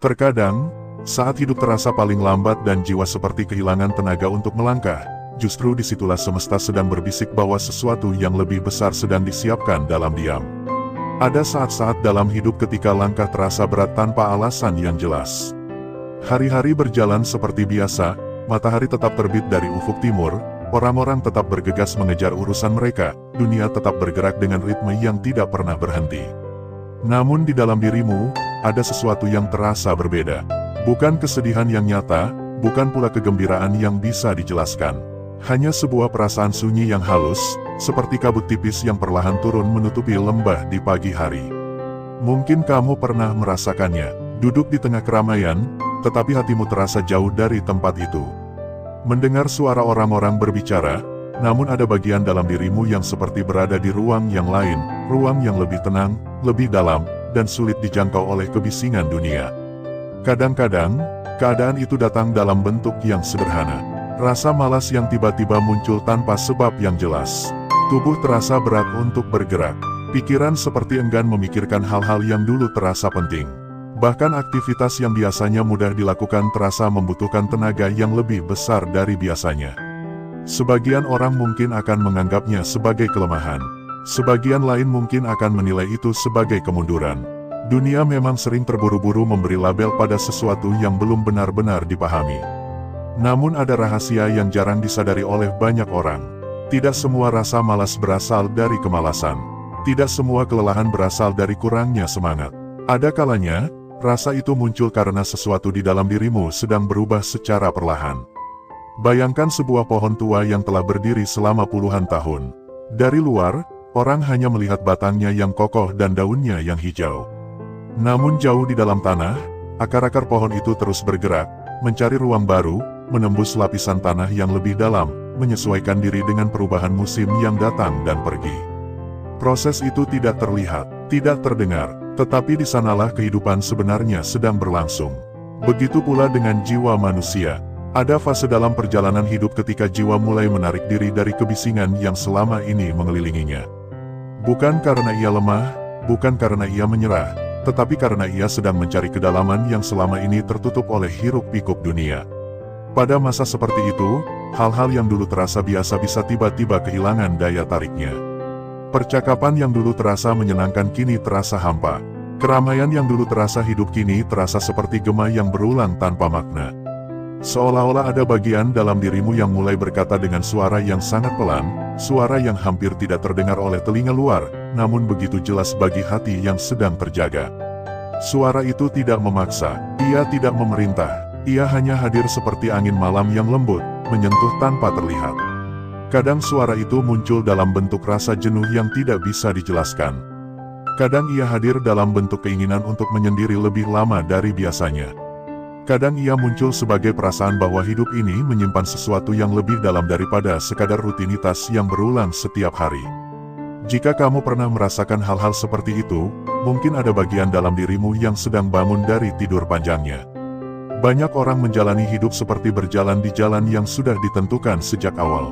Terkadang, saat hidup terasa paling lambat dan jiwa seperti kehilangan tenaga untuk melangkah, justru disitulah semesta sedang berbisik bahwa sesuatu yang lebih besar sedang disiapkan dalam diam. Ada saat-saat dalam hidup ketika langkah terasa berat tanpa alasan yang jelas. Hari-hari berjalan seperti biasa, matahari tetap terbit dari ufuk timur, orang-orang tetap bergegas mengejar urusan mereka, dunia tetap bergerak dengan ritme yang tidak pernah berhenti. Namun di dalam dirimu, ada sesuatu yang terasa berbeda. Bukan kesedihan yang nyata, bukan pula kegembiraan yang bisa dijelaskan. Hanya sebuah perasaan sunyi yang halus, seperti kabut tipis yang perlahan turun menutupi lembah di pagi hari. Mungkin kamu pernah merasakannya, duduk di tengah keramaian, tetapi hatimu terasa jauh dari tempat itu. Mendengar suara orang-orang berbicara, namun ada bagian dalam dirimu yang seperti berada di ruang yang lain, ruang yang lebih tenang, lebih dalam, dan sulit dijangkau oleh kebisingan dunia. Kadang-kadang, keadaan itu datang dalam bentuk yang sederhana. Rasa malas yang tiba-tiba muncul tanpa sebab yang jelas. Tubuh terasa berat untuk bergerak. Pikiran seperti enggan memikirkan hal-hal yang dulu terasa penting. Bahkan aktivitas yang biasanya mudah dilakukan terasa membutuhkan tenaga yang lebih besar dari biasanya. Sebagian orang mungkin akan menganggapnya sebagai kelemahan. Sebagian lain mungkin akan menilai itu sebagai kemunduran. Dunia memang sering terburu-buru memberi label pada sesuatu yang belum benar-benar dipahami. Namun ada rahasia yang jarang disadari oleh banyak orang. Tidak semua rasa malas berasal dari kemalasan. Tidak semua kelelahan berasal dari kurangnya semangat. Ada kalanya, rasa itu muncul karena sesuatu di dalam dirimu sedang berubah secara perlahan. Bayangkan sebuah pohon tua yang telah berdiri selama puluhan tahun. Dari luar, orang hanya melihat batangnya yang kokoh dan daunnya yang hijau. Namun jauh di dalam tanah, akar-akar pohon itu terus bergerak, mencari ruang baru, menembus lapisan tanah yang lebih dalam, menyesuaikan diri dengan perubahan musim yang datang dan pergi. Proses itu tidak terlihat, tidak terdengar, tetapi di sanalah kehidupan sebenarnya sedang berlangsung. Begitu pula dengan jiwa manusia. Ada fase dalam perjalanan hidup ketika jiwa mulai menarik diri dari kebisingan yang selama ini mengelilinginya. Bukan karena ia lemah, bukan karena ia menyerah, tetapi karena ia sedang mencari kedalaman yang selama ini tertutup oleh hiruk-pikuk dunia. Pada masa seperti itu, hal-hal yang dulu terasa biasa bisa tiba-tiba kehilangan daya tariknya. Percakapan yang dulu terasa menyenangkan kini terasa hampa. Keramaian yang dulu terasa hidup kini terasa seperti gema yang berulang tanpa makna. Seolah-olah ada bagian dalam dirimu yang mulai berkata dengan suara yang sangat pelan, suara yang hampir tidak terdengar oleh telinga luar, namun begitu jelas bagi hati yang sedang terjaga. Suara itu tidak memaksa, ia tidak memerintah, ia hanya hadir seperti angin malam yang lembut, menyentuh tanpa terlihat. Kadang suara itu muncul dalam bentuk rasa jenuh yang tidak bisa dijelaskan. Kadang ia hadir dalam bentuk keinginan untuk menyendiri lebih lama dari biasanya. Kadang ia muncul sebagai perasaan bahwa hidup ini menyimpan sesuatu yang lebih dalam daripada sekadar rutinitas yang berulang setiap hari. Jika kamu pernah merasakan hal-hal seperti itu, mungkin ada bagian dalam dirimu yang sedang bangun dari tidur panjangnya. Banyak orang menjalani hidup seperti berjalan di jalan yang sudah ditentukan sejak awal.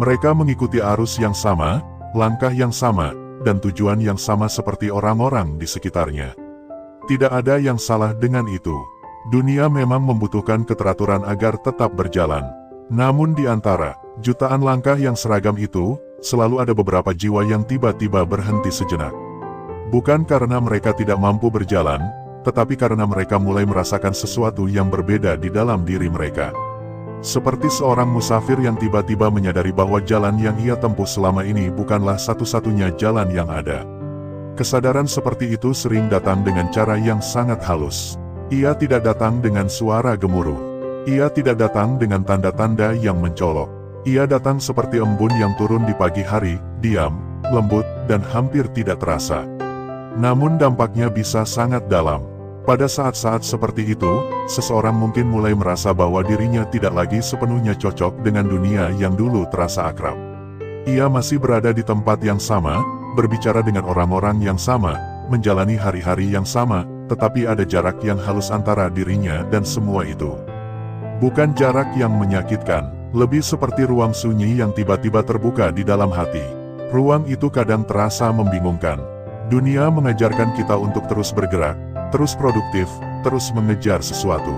Mereka mengikuti arus yang sama, langkah yang sama, dan tujuan yang sama seperti orang-orang di sekitarnya. Tidak ada yang salah dengan itu. Dunia memang membutuhkan keteraturan agar tetap berjalan. Namun di antara jutaan langkah yang seragam itu, selalu ada beberapa jiwa yang tiba-tiba berhenti sejenak. Bukan karena mereka tidak mampu berjalan, tetapi karena mereka mulai merasakan sesuatu yang berbeda di dalam diri mereka. Seperti seorang musafir yang tiba-tiba menyadari bahwa jalan yang ia tempuh selama ini bukanlah satu-satunya jalan yang ada. Kesadaran seperti itu sering datang dengan cara yang sangat halus. Ia tidak datang dengan suara gemuruh. Ia tidak datang dengan tanda-tanda yang mencolok. Ia datang seperti embun yang turun di pagi hari, diam, lembut, dan hampir tidak terasa. Namun dampaknya bisa sangat dalam. Pada saat-saat seperti itu, seseorang mungkin mulai merasa bahwa dirinya tidak lagi sepenuhnya cocok dengan dunia yang dulu terasa akrab. Ia masih berada di tempat yang sama, berbicara dengan orang-orang yang sama, menjalani hari-hari yang sama, tetapi ada jarak yang halus antara dirinya dan semua itu. Bukan jarak yang menyakitkan, lebih seperti ruang sunyi yang tiba-tiba terbuka di dalam hati. Ruang itu kadang terasa membingungkan. Dunia mengajarkan kita untuk terus bergerak, terus produktif, terus mengejar sesuatu.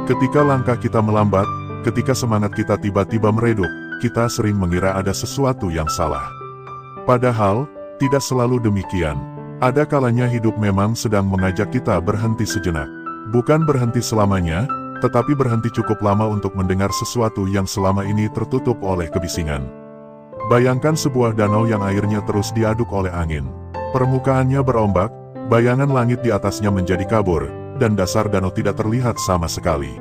Ketika langkah kita melambat, ketika semangat kita tiba-tiba meredup, kita sering mengira ada sesuatu yang salah. Padahal, tidak selalu demikian. Ada kalanya hidup memang sedang mengajak kita berhenti sejenak. Bukan berhenti selamanya, tetapi berhenti cukup lama untuk mendengar sesuatu yang selama ini tertutup oleh kebisingan. Bayangkan sebuah danau yang airnya terus diaduk oleh angin. Permukaannya berombak, bayangan langit di atasnya menjadi kabur, dan dasar danau tidak terlihat sama sekali.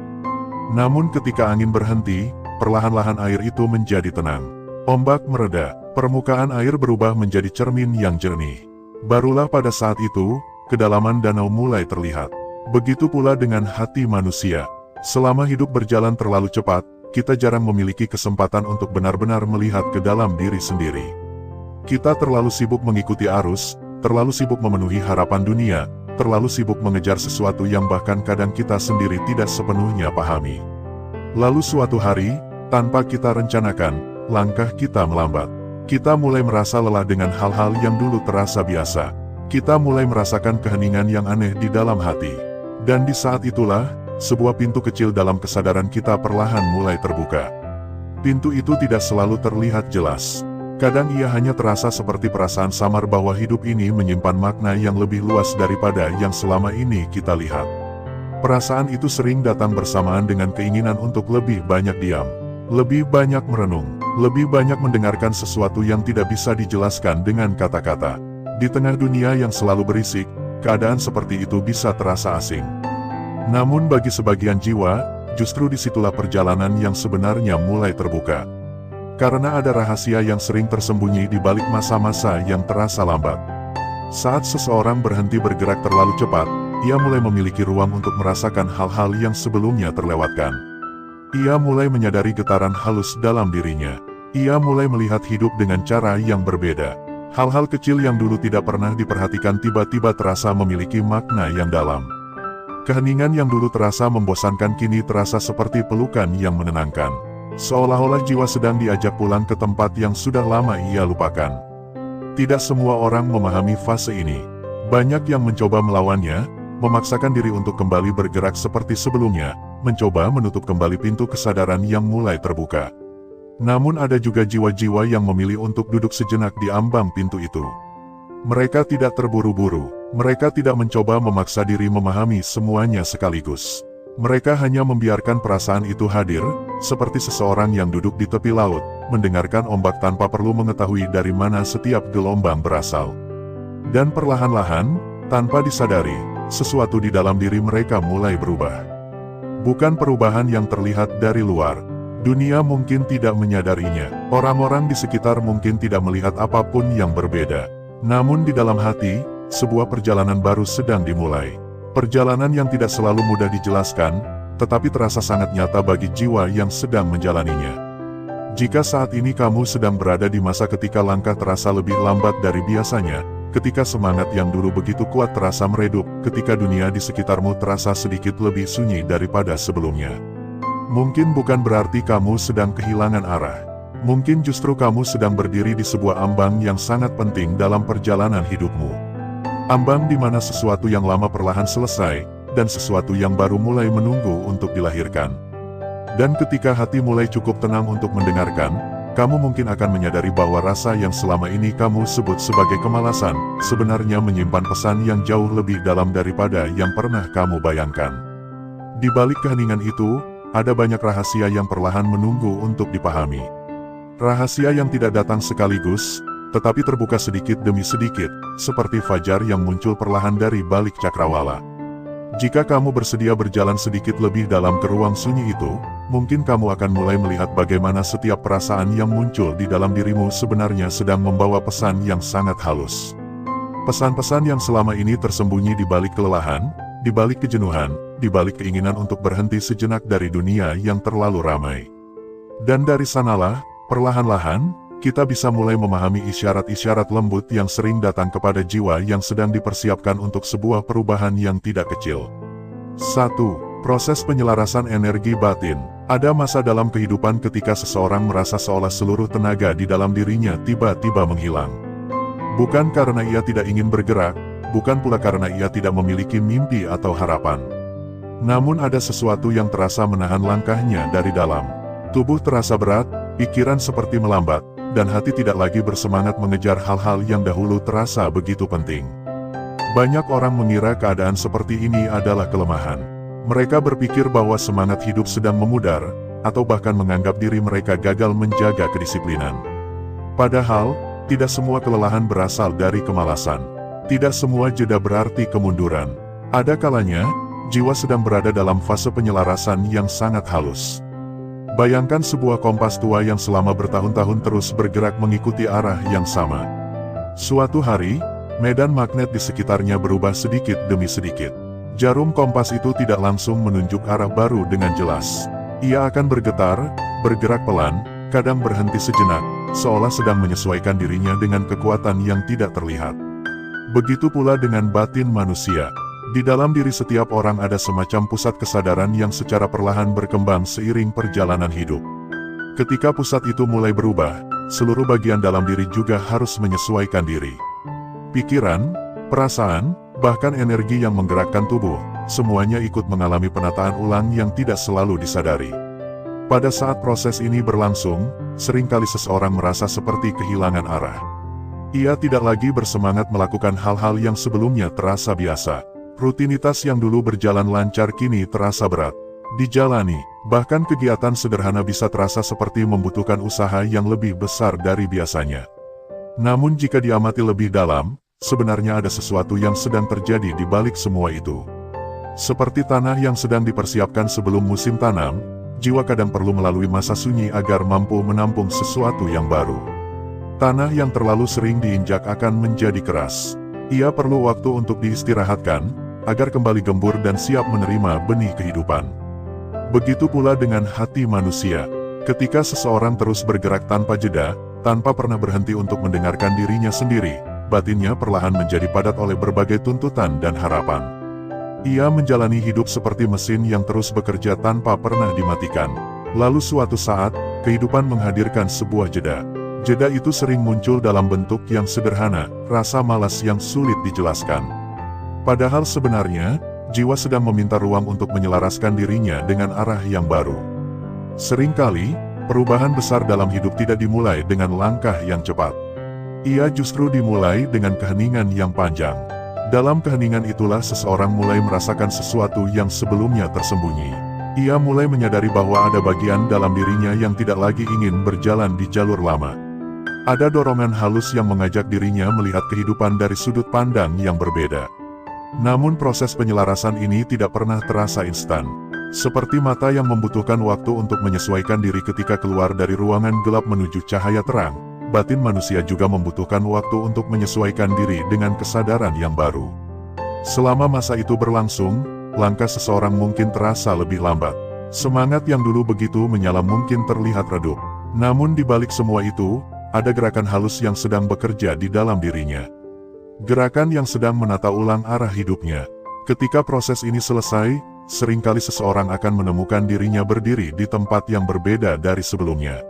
Namun ketika angin berhenti, perlahan-lahan air itu menjadi tenang. Ombak mereda, permukaan air berubah menjadi cermin yang jernih. Barulah pada saat itu, kedalaman danau mulai terlihat. Begitu pula dengan hati manusia. Selama hidup berjalan terlalu cepat, kita jarang memiliki kesempatan untuk benar-benar melihat ke dalam diri sendiri. Kita terlalu sibuk mengikuti arus, terlalu sibuk memenuhi harapan dunia, terlalu sibuk mengejar sesuatu yang bahkan kadang kita sendiri tidak sepenuhnya pahami. Lalu suatu hari, tanpa kita rencanakan, langkah kita melambat. Kita mulai merasa lelah dengan hal-hal yang dulu terasa biasa. Kita mulai merasakan keheningan yang aneh di dalam hati. Dan di saat itulah, sebuah pintu kecil dalam kesadaran kita perlahan mulai terbuka. Pintu itu tidak selalu terlihat jelas. Kadang ia hanya terasa seperti perasaan samar bahwa hidup ini menyimpan makna yang lebih luas daripada yang selama ini kita lihat. Perasaan itu sering datang bersamaan dengan keinginan untuk lebih banyak diam, lebih banyak merenung, lebih banyak mendengarkan sesuatu yang tidak bisa dijelaskan dengan kata-kata. Di tengah dunia yang selalu berisik, keadaan seperti itu bisa terasa asing. Namun bagi sebagian jiwa, justru disitulah perjalanan yang sebenarnya mulai terbuka. Karena ada rahasia yang sering tersembunyi di balik masa-masa yang terasa lambat. Saat seseorang berhenti bergerak terlalu cepat, ia mulai memiliki ruang untuk merasakan hal-hal yang sebelumnya terlewatkan. Ia mulai menyadari getaran halus dalam dirinya. Ia mulai melihat hidup dengan cara yang berbeda. Hal-hal kecil yang dulu tidak pernah diperhatikan tiba-tiba terasa memiliki makna yang dalam. Keheningan yang dulu terasa membosankan kini terasa seperti pelukan yang menenangkan. Seolah-olah jiwa sedang diajak pulang ke tempat yang sudah lama ia lupakan. Tidak semua orang memahami fase ini. Banyak yang mencoba melawannya, memaksakan diri untuk kembali bergerak seperti sebelumnya, mencoba menutup kembali pintu kesadaran yang mulai terbuka. Namun ada juga jiwa-jiwa yang memilih untuk duduk sejenak di ambang pintu itu. Mereka tidak terburu-buru, mereka tidak mencoba memaksa diri memahami semuanya sekaligus. Mereka hanya membiarkan perasaan itu hadir, seperti seseorang yang duduk di tepi laut, mendengarkan ombak tanpa perlu mengetahui dari mana setiap gelombang berasal. Dan perlahan-lahan, tanpa disadari, sesuatu di dalam diri mereka mulai berubah. Bukan perubahan yang terlihat dari luar. Dunia mungkin tidak menyadarinya. Orang-orang di sekitar mungkin tidak melihat apapun yang berbeda. Namun di dalam hati, sebuah perjalanan baru sedang dimulai. Perjalanan yang tidak selalu mudah dijelaskan, tetapi terasa sangat nyata bagi jiwa yang sedang menjalaninya. Jika saat ini kamu sedang berada di masa ketika langkah terasa lebih lambat dari biasanya, ketika semangat yang dulu begitu kuat terasa meredup, ketika dunia di sekitarmu terasa sedikit lebih sunyi daripada sebelumnya. Mungkin bukan berarti kamu sedang kehilangan arah. Mungkin justru kamu sedang berdiri di sebuah ambang yang sangat penting dalam perjalanan hidupmu. Ambang di mana sesuatu yang lama perlahan selesai, dan sesuatu yang baru mulai menunggu untuk dilahirkan. Dan ketika hati mulai cukup tenang untuk mendengarkan, kamu mungkin akan menyadari bahwa rasa yang selama ini kamu sebut sebagai kemalasan, sebenarnya menyimpan pesan yang jauh lebih dalam daripada yang pernah kamu bayangkan. Di balik keheningan itu, ada banyak rahasia yang perlahan menunggu untuk dipahami. Rahasia yang tidak datang sekaligus, tetapi terbuka sedikit demi sedikit, seperti fajar yang muncul perlahan dari balik cakrawala. Jika kamu bersedia berjalan sedikit lebih dalam ke ruang sunyi itu, mungkin kamu akan mulai melihat bagaimana setiap perasaan yang muncul di dalam dirimu sebenarnya sedang membawa pesan yang sangat halus. Pesan-pesan yang selama ini tersembunyi di balik kelelahan, di balik kejenuhan, di balik keinginan untuk berhenti sejenak dari dunia yang terlalu ramai. Dan dari sanalah, perlahan-lahan, kita bisa mulai memahami isyarat-isyarat lembut yang sering datang kepada jiwa yang sedang dipersiapkan untuk sebuah perubahan yang tidak kecil. 1. Proses penyelarasan energi batin. Ada masa dalam kehidupan ketika seseorang merasa seolah seluruh tenaga di dalam dirinya tiba-tiba menghilang. Bukan karena ia tidak ingin bergerak, bukan pula karena ia tidak memiliki mimpi atau harapan. Namun ada sesuatu yang terasa menahan langkahnya dari dalam. Tubuh terasa berat, pikiran seperti melambat, dan hati tidak lagi bersemangat mengejar hal-hal yang dahulu terasa begitu penting. Banyak orang mengira keadaan seperti ini adalah kelemahan. Mereka berpikir bahwa semangat hidup sedang memudar, atau bahkan menganggap diri mereka gagal menjaga kedisiplinan. Padahal, tidak semua kelelahan berasal dari kemalasan. Tidak semua jeda berarti kemunduran. Ada kalanya, jiwa sedang berada dalam fase penyelarasan yang sangat halus. Bayangkan sebuah kompas tua yang selama bertahun-tahun terus bergerak mengikuti arah yang sama. Suatu hari, medan magnet di sekitarnya berubah sedikit demi sedikit. Jarum kompas itu tidak langsung menunjuk arah baru dengan jelas. Ia akan bergetar, bergerak pelan, kadang berhenti sejenak, seolah sedang menyesuaikan dirinya dengan kekuatan yang tidak terlihat. Begitu pula dengan batin manusia. Di dalam diri setiap orang ada semacam pusat kesadaran yang secara perlahan berkembang seiring perjalanan hidup. Ketika pusat itu mulai berubah, seluruh bagian dalam diri juga harus menyesuaikan diri. Pikiran, perasaan, bahkan energi yang menggerakkan tubuh, semuanya ikut mengalami penataan ulang yang tidak selalu disadari. Pada saat proses ini berlangsung, seringkali seseorang merasa seperti kehilangan arah. Ia tidak lagi bersemangat melakukan hal-hal yang sebelumnya terasa biasa. Rutinitas yang dulu berjalan lancar kini terasa berat dijalani, bahkan kegiatan sederhana bisa terasa seperti membutuhkan usaha yang lebih besar dari biasanya. Namun jika diamati lebih dalam, sebenarnya ada sesuatu yang sedang terjadi di balik semua itu. Seperti tanah yang sedang dipersiapkan sebelum musim tanam, jiwa kadang perlu melalui masa sunyi agar mampu menampung sesuatu yang baru. Tanah yang terlalu sering diinjak akan menjadi keras. Ia perlu waktu untuk diistirahatkan, agar kembali gembur dan siap menerima benih kehidupan. Begitu pula dengan hati manusia. Ketika seseorang terus bergerak tanpa jeda, tanpa pernah berhenti untuk mendengarkan dirinya sendiri, batinnya perlahan menjadi padat oleh berbagai tuntutan dan harapan. Ia menjalani hidup seperti mesin yang terus bekerja tanpa pernah dimatikan. Lalu suatu saat, kehidupan menghadirkan sebuah jeda. Jeda itu sering muncul dalam bentuk yang sederhana, rasa malas yang sulit dijelaskan. Padahal sebenarnya, jiwa sedang meminta ruang untuk menyelaraskan dirinya dengan arah yang baru. Seringkali, perubahan besar dalam hidup tidak dimulai dengan langkah yang cepat. Ia justru dimulai dengan keheningan yang panjang. Dalam keheningan itulah seseorang mulai merasakan sesuatu yang sebelumnya tersembunyi. Ia mulai menyadari bahwa ada bagian dalam dirinya yang tidak lagi ingin berjalan di jalur lama. Ada dorongan halus yang mengajak dirinya melihat kehidupan dari sudut pandang yang berbeda. Namun proses penyelarasan ini tidak pernah terasa instan. Seperti mata yang membutuhkan waktu untuk menyesuaikan diri ketika keluar dari ruangan gelap menuju cahaya terang, batin manusia juga membutuhkan waktu untuk menyesuaikan diri dengan kesadaran yang baru. Selama masa itu berlangsung, langkah seseorang mungkin terasa lebih lambat. Semangat yang dulu begitu menyala mungkin terlihat redup. Namun di balik semua itu, ada gerakan halus yang sedang bekerja di dalam dirinya. Gerakan yang sedang menata ulang arah hidupnya. Ketika proses ini selesai, seringkali seseorang akan menemukan dirinya berdiri di tempat yang berbeda dari sebelumnya.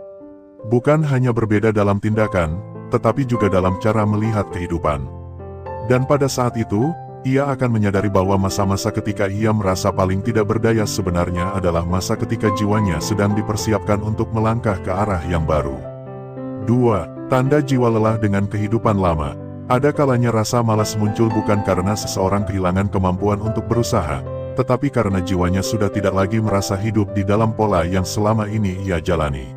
Bukan hanya berbeda dalam tindakan, tetapi juga dalam cara melihat kehidupan. Dan pada saat itu, ia akan menyadari bahwa masa-masa ketika ia merasa paling tidak berdaya sebenarnya adalah masa ketika jiwanya sedang dipersiapkan untuk melangkah ke arah yang baru. 2. Tanda jiwa lelah dengan kehidupan lama. Ada kalanya rasa malas muncul bukan karena seseorang kehilangan kemampuan untuk berusaha, tetapi karena jiwanya sudah tidak lagi merasa hidup di dalam pola yang selama ini ia jalani.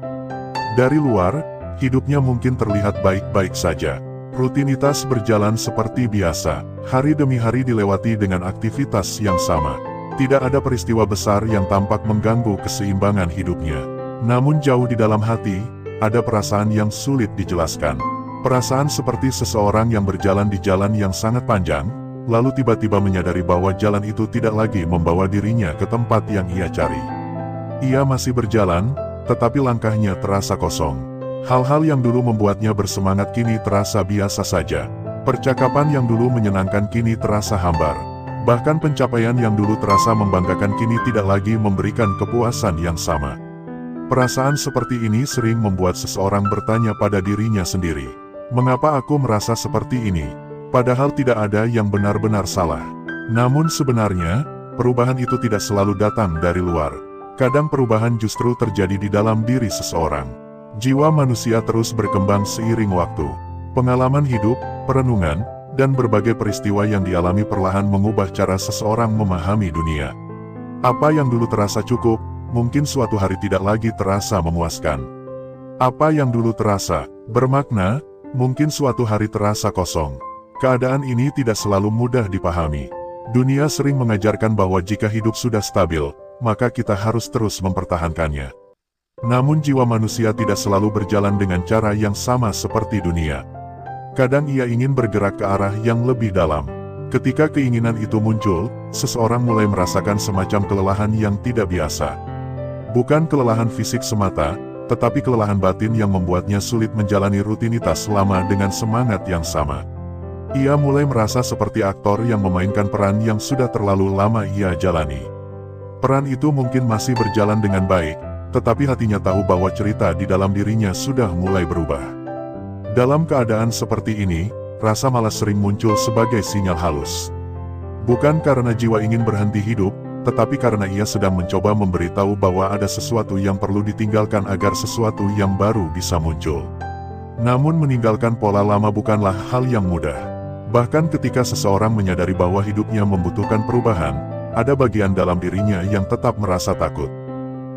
Dari luar, hidupnya mungkin terlihat baik-baik saja. Rutinitas berjalan seperti biasa, hari demi hari dilewati dengan aktivitas yang sama. Tidak ada peristiwa besar yang tampak mengganggu keseimbangan hidupnya. Namun jauh di dalam hati, ada perasaan yang sulit dijelaskan. Perasaan seperti seseorang yang berjalan di jalan yang sangat panjang, lalu tiba-tiba menyadari bahwa jalan itu tidak lagi membawa dirinya ke tempat yang ia cari. Ia masih berjalan, tetapi langkahnya terasa kosong. Hal-hal yang dulu membuatnya bersemangat kini terasa biasa saja. Percakapan yang dulu menyenangkan kini terasa hambar. Bahkan pencapaian yang dulu terasa membanggakan kini tidak lagi memberikan kepuasan yang sama. Perasaan seperti ini sering membuat seseorang bertanya pada dirinya sendiri. Mengapa aku merasa seperti ini? Padahal tidak ada yang benar-benar salah. Namun sebenarnya, perubahan itu tidak selalu datang dari luar. Kadang perubahan justru terjadi di dalam diri seseorang. Jiwa manusia terus berkembang seiring waktu. Pengalaman hidup, perenungan, dan berbagai peristiwa yang dialami perlahan mengubah cara seseorang memahami dunia. Apa yang dulu terasa cukup, mungkin suatu hari tidak lagi terasa memuaskan. Apa yang dulu terasa bermakna, mungkin suatu hari terasa kosong. Keadaan ini tidak selalu mudah dipahami. Dunia sering mengajarkan bahwa jika hidup sudah stabil, maka kita harus terus mempertahankannya. Namun jiwa manusia tidak selalu berjalan dengan cara yang sama seperti dunia. Kadang ia ingin bergerak ke arah yang lebih dalam. Ketika keinginan itu muncul, seseorang mulai merasakan semacam kelelahan yang tidak biasa. Bukan kelelahan fisik semata, tetapi kelelahan batin yang membuatnya sulit menjalani rutinitas lama dengan semangat yang sama. Ia mulai merasa seperti aktor yang memainkan peran yang sudah terlalu lama ia jalani. Peran itu mungkin masih berjalan dengan baik, tetapi hatinya tahu bahwa cerita di dalam dirinya sudah mulai berubah. Dalam keadaan seperti ini, rasa malas sering muncul sebagai sinyal halus. Bukan karena jiwa ingin berhenti hidup, tetapi karena ia sedang mencoba memberitahu bahwa ada sesuatu yang perlu ditinggalkan agar sesuatu yang baru bisa muncul. Namun meninggalkan pola lama bukanlah hal yang mudah. Bahkan ketika seseorang menyadari bahwa hidupnya membutuhkan perubahan, ada bagian dalam dirinya yang tetap merasa takut.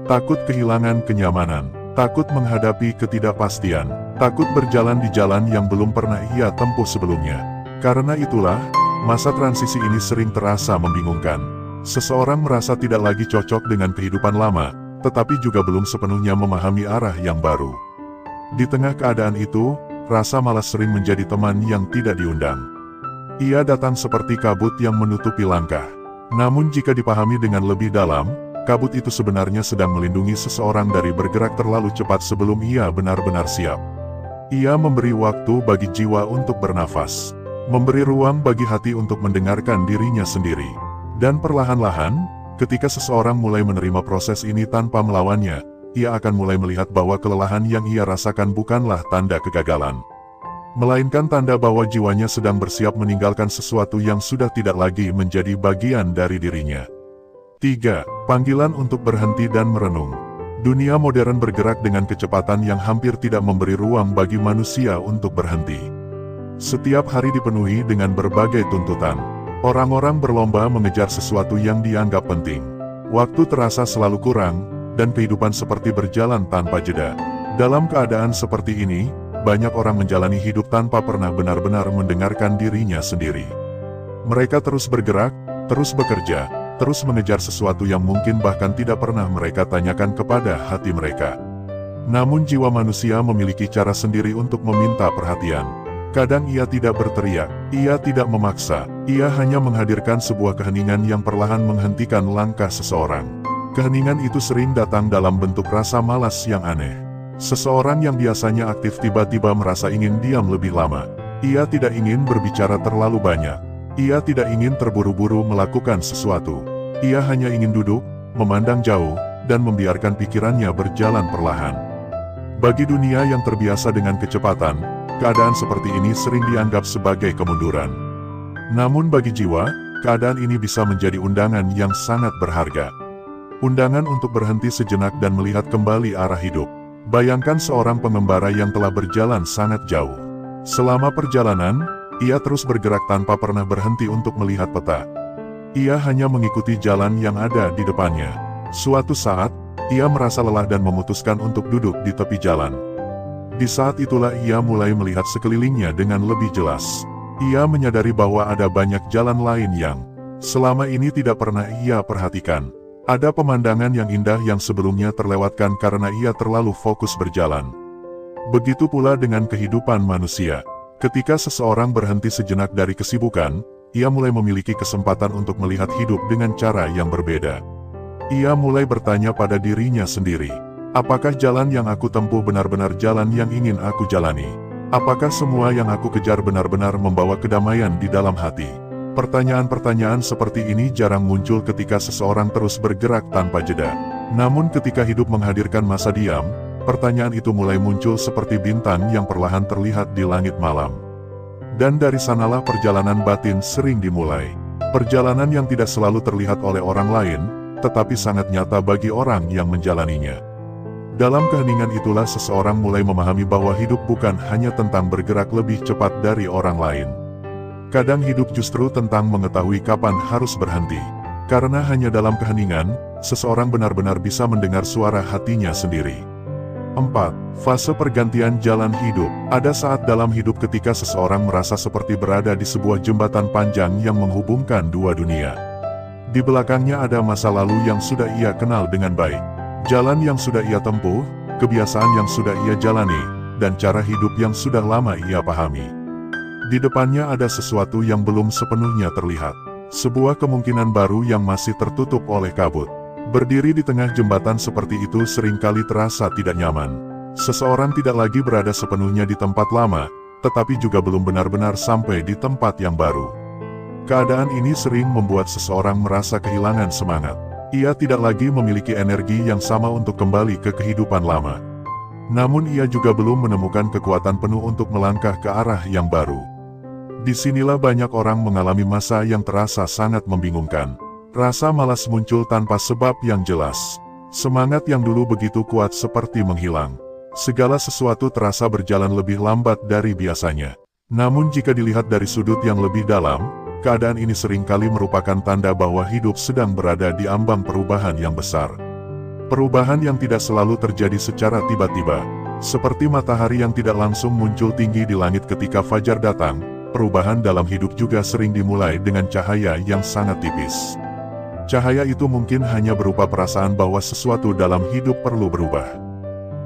Takut kehilangan kenyamanan, takut menghadapi ketidakpastian, takut berjalan di jalan yang belum pernah ia tempuh sebelumnya. Karena itulah, masa transisi ini sering terasa membingungkan. Seseorang merasa tidak lagi cocok dengan kehidupan lama, tetapi juga belum sepenuhnya memahami arah yang baru. Di tengah keadaan itu, rasa malas sering menjadi teman yang tidak diundang. Ia datang seperti kabut yang menutupi langkah. Namun jika dipahami dengan lebih dalam, kabut itu sebenarnya sedang melindungi seseorang dari bergerak terlalu cepat sebelum ia benar-benar siap. Ia memberi waktu bagi jiwa untuk bernafas, memberi ruang bagi hati untuk mendengarkan dirinya sendiri. Dan perlahan-lahan, ketika seseorang mulai menerima proses ini tanpa melawannya, ia akan mulai melihat bahwa kelelahan yang ia rasakan bukanlah tanda kegagalan, melainkan tanda bahwa jiwanya sedang bersiap meninggalkan sesuatu yang sudah tidak lagi menjadi bagian dari dirinya. 3. Panggilan untuk berhenti dan merenung. Dunia modern bergerak dengan kecepatan yang hampir tidak memberi ruang bagi manusia untuk berhenti. Setiap hari dipenuhi dengan berbagai tuntutan. Orang-orang berlomba mengejar sesuatu yang dianggap penting. Waktu terasa selalu kurang, dan kehidupan seperti berjalan tanpa jeda. Dalam keadaan seperti ini, banyak orang menjalani hidup tanpa pernah benar-benar mendengarkan dirinya sendiri. Mereka terus bergerak, terus bekerja, terus mengejar sesuatu yang mungkin bahkan tidak pernah mereka tanyakan kepada hati mereka. Namun jiwa manusia memiliki cara sendiri untuk meminta perhatian. Kadang ia tidak berteriak, ia tidak memaksa, ia hanya menghadirkan sebuah keheningan yang perlahan menghentikan langkah seseorang. Keheningan itu sering datang dalam bentuk rasa malas yang aneh. Seseorang yang biasanya aktif tiba-tiba merasa ingin diam lebih lama. Ia tidak ingin berbicara terlalu banyak. Ia tidak ingin terburu-buru melakukan sesuatu. Ia hanya ingin duduk, memandang jauh, dan membiarkan pikirannya berjalan perlahan. Bagi dunia yang terbiasa dengan kecepatan, keadaan seperti ini sering dianggap sebagai kemunduran. Namun bagi jiwa, keadaan ini bisa menjadi undangan yang sangat berharga. Undangan untuk berhenti sejenak dan melihat kembali arah hidup. Bayangkan seorang pengembara yang telah berjalan sangat jauh. Selama perjalanan, ia terus bergerak tanpa pernah berhenti untuk melihat peta. Ia hanya mengikuti jalan yang ada di depannya. Suatu saat, ia merasa lelah dan memutuskan untuk duduk di tepi jalan. Di saat itulah ia mulai melihat sekelilingnya dengan lebih jelas. Ia menyadari bahwa ada banyak jalan lain yang selama ini tidak pernah ia perhatikan. Ada pemandangan yang indah yang sebelumnya terlewatkan karena ia terlalu fokus berjalan. Begitu pula dengan kehidupan manusia. Ketika seseorang berhenti sejenak dari kesibukan, ia mulai memiliki kesempatan untuk melihat hidup dengan cara yang berbeda. Ia mulai bertanya pada dirinya sendiri, apakah jalan yang aku tempuh benar-benar jalan yang ingin aku jalani? Apakah semua yang aku kejar benar-benar membawa kedamaian di dalam hati? Pertanyaan-pertanyaan seperti ini jarang muncul ketika seseorang terus bergerak tanpa jeda. Namun ketika hidup menghadirkan masa diam, pertanyaan itu mulai muncul seperti bintang yang perlahan terlihat di langit malam. Dan dari sanalah perjalanan batin sering dimulai. Perjalanan yang tidak selalu terlihat oleh orang lain, tetapi sangat nyata bagi orang yang menjalaninya. Dalam keheningan itulah seseorang mulai memahami bahwa hidup bukan hanya tentang bergerak lebih cepat dari orang lain. Kadang hidup justru tentang mengetahui kapan harus berhenti. Karena hanya dalam keheningan, seseorang benar-benar bisa mendengar suara hatinya sendiri. 4. Fase pergantian jalan hidup. Ada saat dalam hidup ketika seseorang merasa seperti berada di sebuah jembatan panjang yang menghubungkan dua dunia. Di belakangnya ada masa lalu yang sudah ia kenal dengan baik, jalan yang sudah ia tempuh, kebiasaan yang sudah ia jalani, dan cara hidup yang sudah lama ia pahami. Di depannya ada sesuatu yang belum sepenuhnya terlihat, sebuah kemungkinan baru yang masih tertutup oleh kabut. Berdiri di tengah jembatan seperti itu seringkali terasa tidak nyaman. Seseorang tidak lagi berada sepenuhnya di tempat lama, tetapi juga belum benar-benar sampai di tempat yang baru. Keadaan ini sering membuat seseorang merasa kehilangan semangat. Ia tidak lagi memiliki energi yang sama untuk kembali ke kehidupan lama. Namun ia juga belum menemukan kekuatan penuh untuk melangkah ke arah yang baru. Disinilah banyak orang mengalami masa yang terasa sangat membingungkan. Rasa malas muncul tanpa sebab yang jelas. Semangat yang dulu begitu kuat seperti menghilang. Segala sesuatu terasa berjalan lebih lambat dari biasanya. Namun jika dilihat dari sudut yang lebih dalam, keadaan ini seringkali merupakan tanda bahwa hidup sedang berada di ambang perubahan yang besar. Perubahan yang tidak selalu terjadi secara tiba-tiba. Seperti matahari yang tidak langsung muncul tinggi di langit ketika fajar datang, perubahan dalam hidup juga sering dimulai dengan cahaya yang sangat tipis. Cahaya itu mungkin hanya berupa perasaan bahwa sesuatu dalam hidup perlu berubah.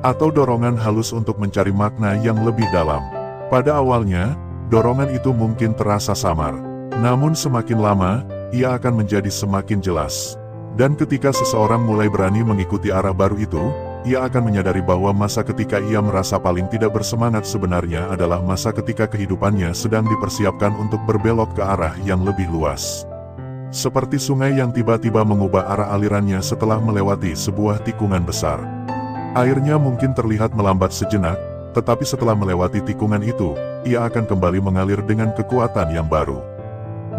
Atau dorongan halus untuk mencari makna yang lebih dalam. Pada awalnya, dorongan itu mungkin terasa samar. Namun semakin lama, ia akan menjadi semakin jelas. Dan ketika seseorang mulai berani mengikuti arah baru itu, ia akan menyadari bahwa masa ketika ia merasa paling tidak bersemangat sebenarnya adalah masa ketika kehidupannya sedang dipersiapkan untuk berbelok ke arah yang lebih luas. Seperti sungai yang tiba-tiba mengubah arah alirannya setelah melewati sebuah tikungan besar. Airnya mungkin terlihat melambat sejenak, tetapi setelah melewati tikungan itu, ia akan kembali mengalir dengan kekuatan yang baru.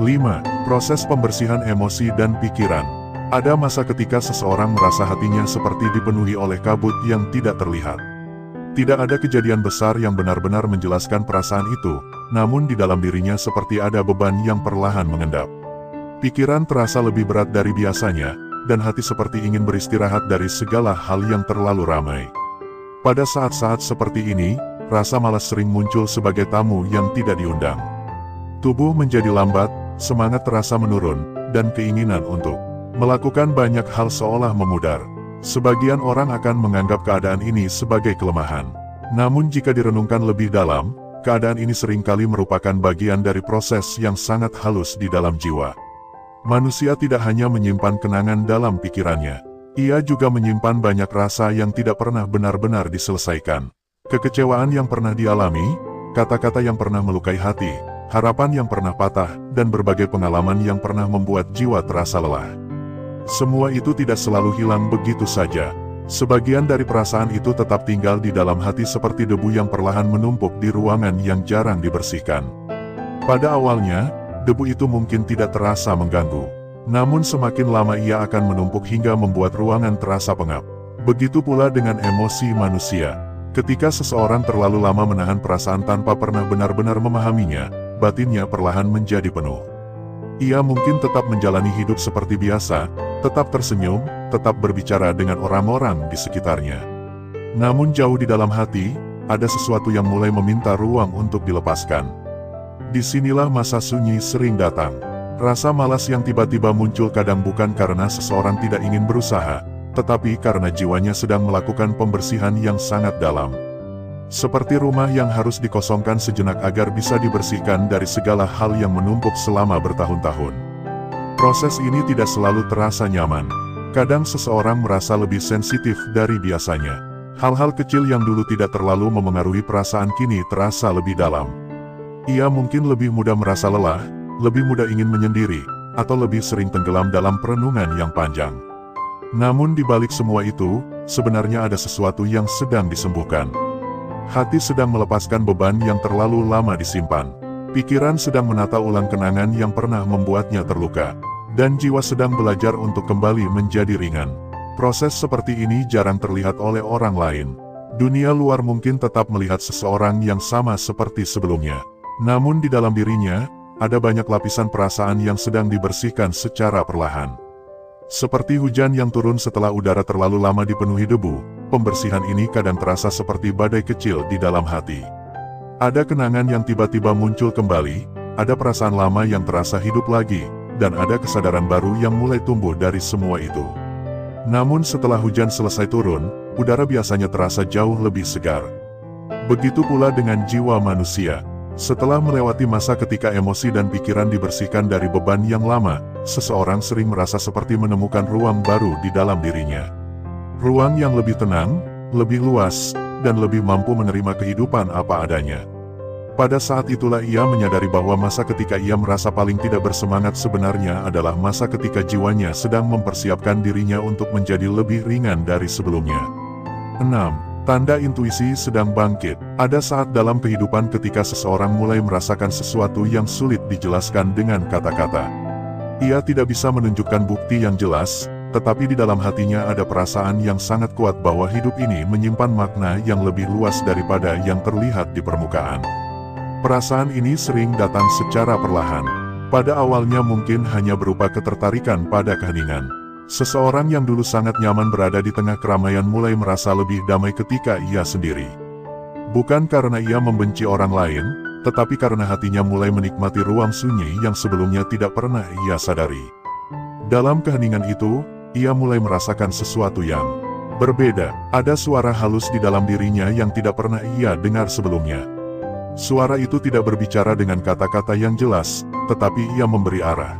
5. Proses pembersihan emosi dan pikiran. Ada masa ketika seseorang merasa hatinya seperti dipenuhi oleh kabut yang tidak terlihat. Tidak ada kejadian besar yang benar-benar menjelaskan perasaan itu, namun di dalam dirinya seperti ada beban yang perlahan mengendap. Pikiran terasa lebih berat dari biasanya, dan hati seperti ingin beristirahat dari segala hal yang terlalu ramai. Pada saat-saat seperti ini, rasa malas sering muncul sebagai tamu yang tidak diundang. Tubuh menjadi lambat, semangat terasa menurun, dan keinginan untuk melakukan banyak hal seolah memudar. Sebagian orang akan menganggap keadaan ini sebagai kelemahan. Namun jika direnungkan lebih dalam, keadaan ini seringkali merupakan bagian dari proses yang sangat halus di dalam jiwa. Manusia tidak hanya menyimpan kenangan dalam pikirannya. Ia juga menyimpan banyak rasa yang tidak pernah benar-benar diselesaikan. Kekecewaan yang pernah dialami, kata-kata yang pernah melukai hati, harapan yang pernah patah, dan berbagai pengalaman yang pernah membuat jiwa terasa lelah. Semua itu tidak selalu hilang begitu saja. Sebagian dari perasaan itu tetap tinggal di dalam hati seperti debu yang perlahan menumpuk di ruangan yang jarang dibersihkan. Pada awalnya, debu itu mungkin tidak terasa mengganggu. Namun semakin lama ia akan menumpuk hingga membuat ruangan terasa pengap. Begitu pula dengan emosi manusia. Ketika seseorang terlalu lama menahan perasaan tanpa pernah benar-benar memahaminya, batinnya perlahan menjadi penuh. Ia mungkin tetap menjalani hidup seperti biasa, tetap tersenyum, tetap berbicara dengan orang-orang di sekitarnya. Namun jauh di dalam hati, ada sesuatu yang mulai meminta ruang untuk dilepaskan. Disinilah masa sunyi sering datang. Rasa malas yang tiba-tiba muncul kadang bukan karena seseorang tidak ingin berusaha, tetapi karena jiwanya sedang melakukan pembersihan yang sangat dalam. Seperti rumah yang harus dikosongkan sejenak agar bisa dibersihkan dari segala hal yang menumpuk selama bertahun-tahun. Proses ini tidak selalu terasa nyaman. Kadang seseorang merasa lebih sensitif dari biasanya. Hal-hal kecil yang dulu tidak terlalu memengaruhi perasaan kini terasa lebih dalam. Ia mungkin lebih mudah merasa lelah, lebih mudah ingin menyendiri, atau lebih sering tenggelam dalam perenungan yang panjang. Namun di balik semua itu, sebenarnya ada sesuatu yang sedang disembuhkan. Hati sedang melepaskan beban yang terlalu lama disimpan. Pikiran sedang menata ulang kenangan yang pernah membuatnya terluka, dan jiwa sedang belajar untuk kembali menjadi ringan. Proses seperti ini jarang terlihat oleh orang lain. Dunia luar mungkin tetap melihat seseorang yang sama seperti sebelumnya. Namun di dalam dirinya, ada banyak lapisan perasaan yang sedang dibersihkan secara perlahan. Seperti hujan yang turun setelah udara terlalu lama dipenuhi debu, pembersihan ini kadang terasa seperti badai kecil di dalam hati. Ada kenangan yang tiba-tiba muncul kembali, ada perasaan lama yang terasa hidup lagi, dan ada kesadaran baru yang mulai tumbuh dari semua itu. Namun setelah hujan selesai turun, udara biasanya terasa jauh lebih segar. Begitu pula dengan jiwa manusia. Setelah melewati masa ketika emosi dan pikiran dibersihkan dari beban yang lama, seseorang sering merasa seperti menemukan ruang baru di dalam dirinya. Ruang yang lebih tenang, lebih luas, dan lebih mampu menerima kehidupan apa adanya. Pada saat itulah ia menyadari bahwa masa ketika ia merasa paling tidak bersemangat sebenarnya adalah masa ketika jiwanya sedang mempersiapkan dirinya untuk menjadi lebih ringan dari sebelumnya. 6. Tanda intuisi sedang bangkit. Ada saat dalam kehidupan ketika seseorang mulai merasakan sesuatu yang sulit dijelaskan dengan kata-kata. Ia tidak bisa menunjukkan bukti yang jelas, tetapi di dalam hatinya ada perasaan yang sangat kuat bahwa hidup ini menyimpan makna yang lebih luas daripada yang terlihat di permukaan. Perasaan ini sering datang secara perlahan. Pada awalnya mungkin hanya berupa ketertarikan pada keheningan. Seseorang yang dulu sangat nyaman berada di tengah keramaian mulai merasa lebih damai ketika ia sendiri. Bukan karena ia membenci orang lain, tetapi karena hatinya mulai menikmati ruang sunyi yang sebelumnya tidak pernah ia sadari. Dalam keheningan itu, ia mulai merasakan sesuatu yang berbeda. Ada suara halus di dalam dirinya yang tidak pernah ia dengar sebelumnya. Suara itu tidak berbicara dengan kata-kata yang jelas, tetapi ia memberi arah.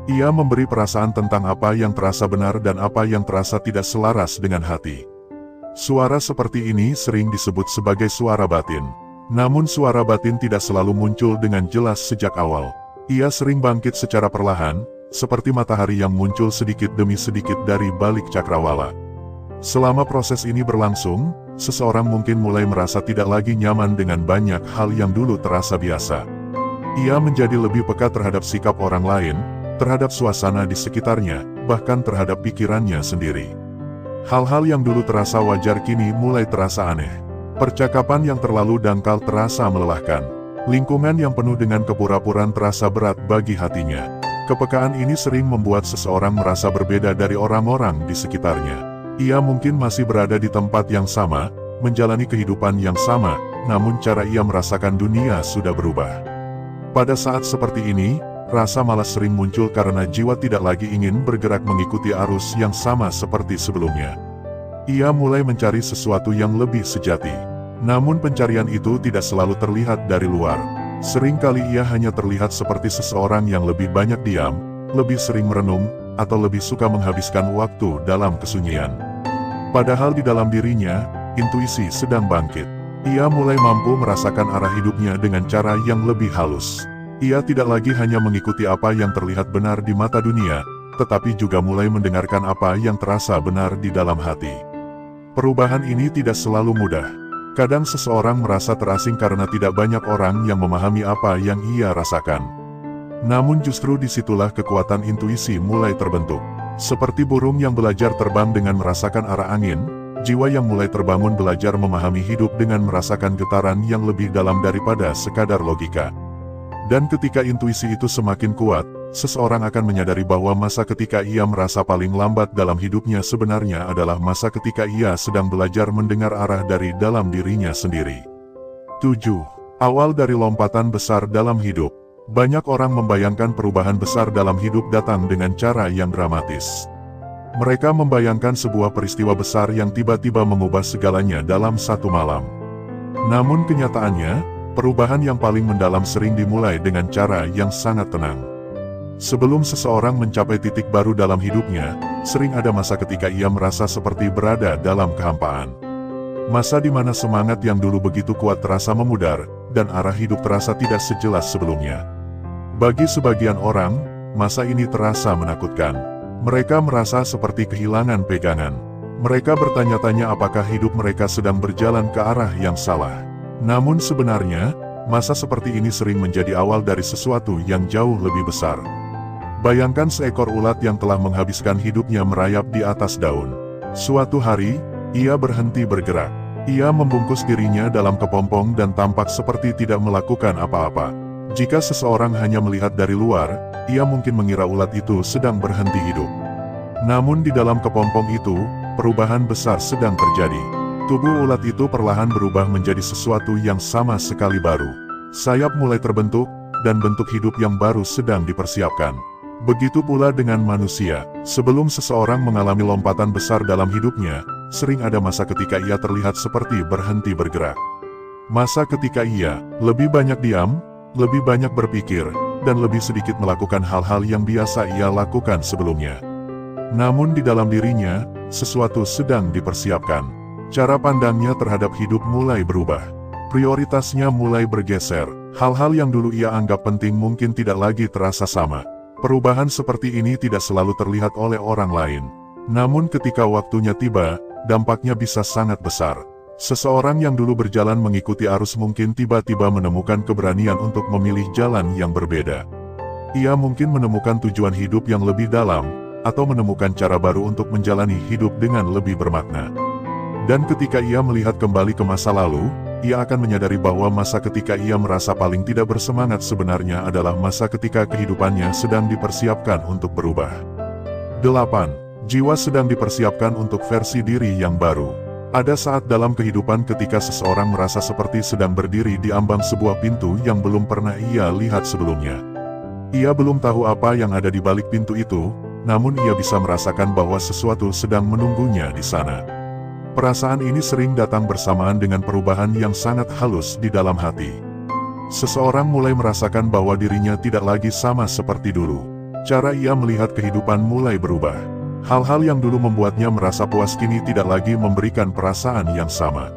Ia memberi perasaan tentang apa yang terasa benar dan apa yang terasa tidak selaras dengan hati. Suara seperti ini sering disebut sebagai suara batin. Namun suara batin tidak selalu muncul dengan jelas sejak awal. Ia sering bangkit secara perlahan, seperti matahari yang muncul sedikit demi sedikit dari balik cakrawala. Selama proses ini berlangsung, seseorang mungkin mulai merasa tidak lagi nyaman dengan banyak hal yang dulu terasa biasa. Ia menjadi lebih peka terhadap sikap orang lain, terhadap suasana di sekitarnya, bahkan terhadap pikirannya sendiri. Hal-hal yang dulu terasa wajar kini mulai terasa aneh. Percakapan yang terlalu dangkal terasa melelahkan. Lingkungan yang penuh dengan kepura-puraan terasa berat bagi hatinya. Kepekaan ini sering membuat seseorang merasa berbeda dari orang-orang di sekitarnya. Ia mungkin masih berada di tempat yang sama, menjalani kehidupan yang sama, namun cara ia merasakan dunia sudah berubah. Pada saat seperti ini, rasa malas sering muncul karena jiwa tidak lagi ingin bergerak mengikuti arus yang sama seperti sebelumnya. Ia mulai mencari sesuatu yang lebih sejati. Namun pencarian itu tidak selalu terlihat dari luar. Seringkali ia hanya terlihat seperti seseorang yang lebih banyak diam, lebih sering merenung, atau lebih suka menghabiskan waktu dalam kesunyian. Padahal di dalam dirinya, intuisi sedang bangkit. Ia mulai mampu merasakan arah hidupnya dengan cara yang lebih halus. Ia tidak lagi hanya mengikuti apa yang terlihat benar di mata dunia, tetapi juga mulai mendengarkan apa yang terasa benar di dalam hati. Perubahan ini tidak selalu mudah. Kadang seseorang merasa terasing karena tidak banyak orang yang memahami apa yang ia rasakan. Namun justru disitulah kekuatan intuisi mulai terbentuk. Seperti burung yang belajar terbang dengan merasakan arah angin, jiwa yang mulai terbangun belajar memahami hidup dengan merasakan getaran yang lebih dalam daripada sekadar logika. Dan ketika intuisi itu semakin kuat, seseorang akan menyadari bahwa masa ketika ia merasa paling lambat dalam hidupnya sebenarnya adalah masa ketika ia sedang belajar mendengar arah dari dalam dirinya sendiri. 7. Awal dari lompatan besar dalam hidup. Banyak orang membayangkan perubahan besar dalam hidup datang dengan cara yang dramatis. Mereka membayangkan sebuah peristiwa besar yang tiba-tiba mengubah segalanya dalam satu malam. Namun kenyataannya, perubahan yang paling mendalam sering dimulai dengan cara yang sangat tenang. Sebelum seseorang mencapai titik baru dalam hidupnya, sering ada masa ketika ia merasa seperti berada dalam kehampaan. Masa di mana semangat yang dulu begitu kuat terasa memudar, dan arah hidup terasa tidak sejelas sebelumnya. Bagi sebagian orang, masa ini terasa menakutkan. Mereka merasa seperti kehilangan pegangan. Mereka bertanya-tanya apakah hidup mereka sedang berjalan ke arah yang salah. Namun sebenarnya, Masa seperti ini sering menjadi awal dari sesuatu yang jauh lebih besar. Bayangkan seekor ulat yang telah menghabiskan hidupnya merayap di atas daun. Suatu hari, ia berhenti bergerak. Ia membungkus dirinya dalam kepompong dan tampak seperti tidak melakukan apa-apa. Jika seseorang hanya melihat dari luar, ia mungkin mengira ulat itu sedang berhenti hidup. Namun di dalam kepompong itu, perubahan besar sedang terjadi. Tubuh ulat itu perlahan berubah menjadi sesuatu yang sama sekali baru. Sayap mulai terbentuk, dan bentuk hidup yang baru sedang dipersiapkan. Begitu pula dengan manusia. Sebelum seseorang mengalami lompatan besar dalam hidupnya, sering ada masa ketika ia terlihat seperti berhenti bergerak. Masa ketika ia lebih banyak diam, lebih banyak berpikir, dan lebih sedikit melakukan hal-hal yang biasa ia lakukan sebelumnya. Namun di dalam dirinya, sesuatu sedang dipersiapkan. Cara pandangnya terhadap hidup mulai berubah. Prioritasnya mulai bergeser. Hal-hal yang dulu ia anggap penting mungkin tidak lagi terasa sama. Perubahan seperti ini tidak selalu terlihat oleh orang lain. Namun ketika waktunya tiba, dampaknya bisa sangat besar. Seseorang yang dulu berjalan mengikuti arus mungkin tiba-tiba menemukan keberanian untuk memilih jalan yang berbeda. Ia mungkin menemukan tujuan hidup yang lebih dalam, atau menemukan cara baru untuk menjalani hidup dengan lebih bermakna. Dan ketika ia melihat kembali ke masa lalu, ia akan menyadari bahwa masa ketika ia merasa paling tidak bersemangat sebenarnya adalah masa ketika kehidupannya sedang dipersiapkan untuk berubah. 8. Jiwa sedang dipersiapkan untuk versi diri yang baru. Ada saat dalam kehidupan ketika seseorang merasa seperti sedang berdiri di ambang sebuah pintu yang belum pernah ia lihat sebelumnya. Ia belum tahu apa yang ada di balik pintu itu, namun ia bisa merasakan bahwa sesuatu sedang menunggunya di sana. Perasaan ini sering datang bersamaan dengan perubahan yang sangat halus di dalam hati. Seseorang mulai merasakan bahwa dirinya tidak lagi sama seperti dulu. Cara ia melihat kehidupan mulai berubah. Hal-hal yang dulu membuatnya merasa puas kini tidak lagi memberikan perasaan yang sama.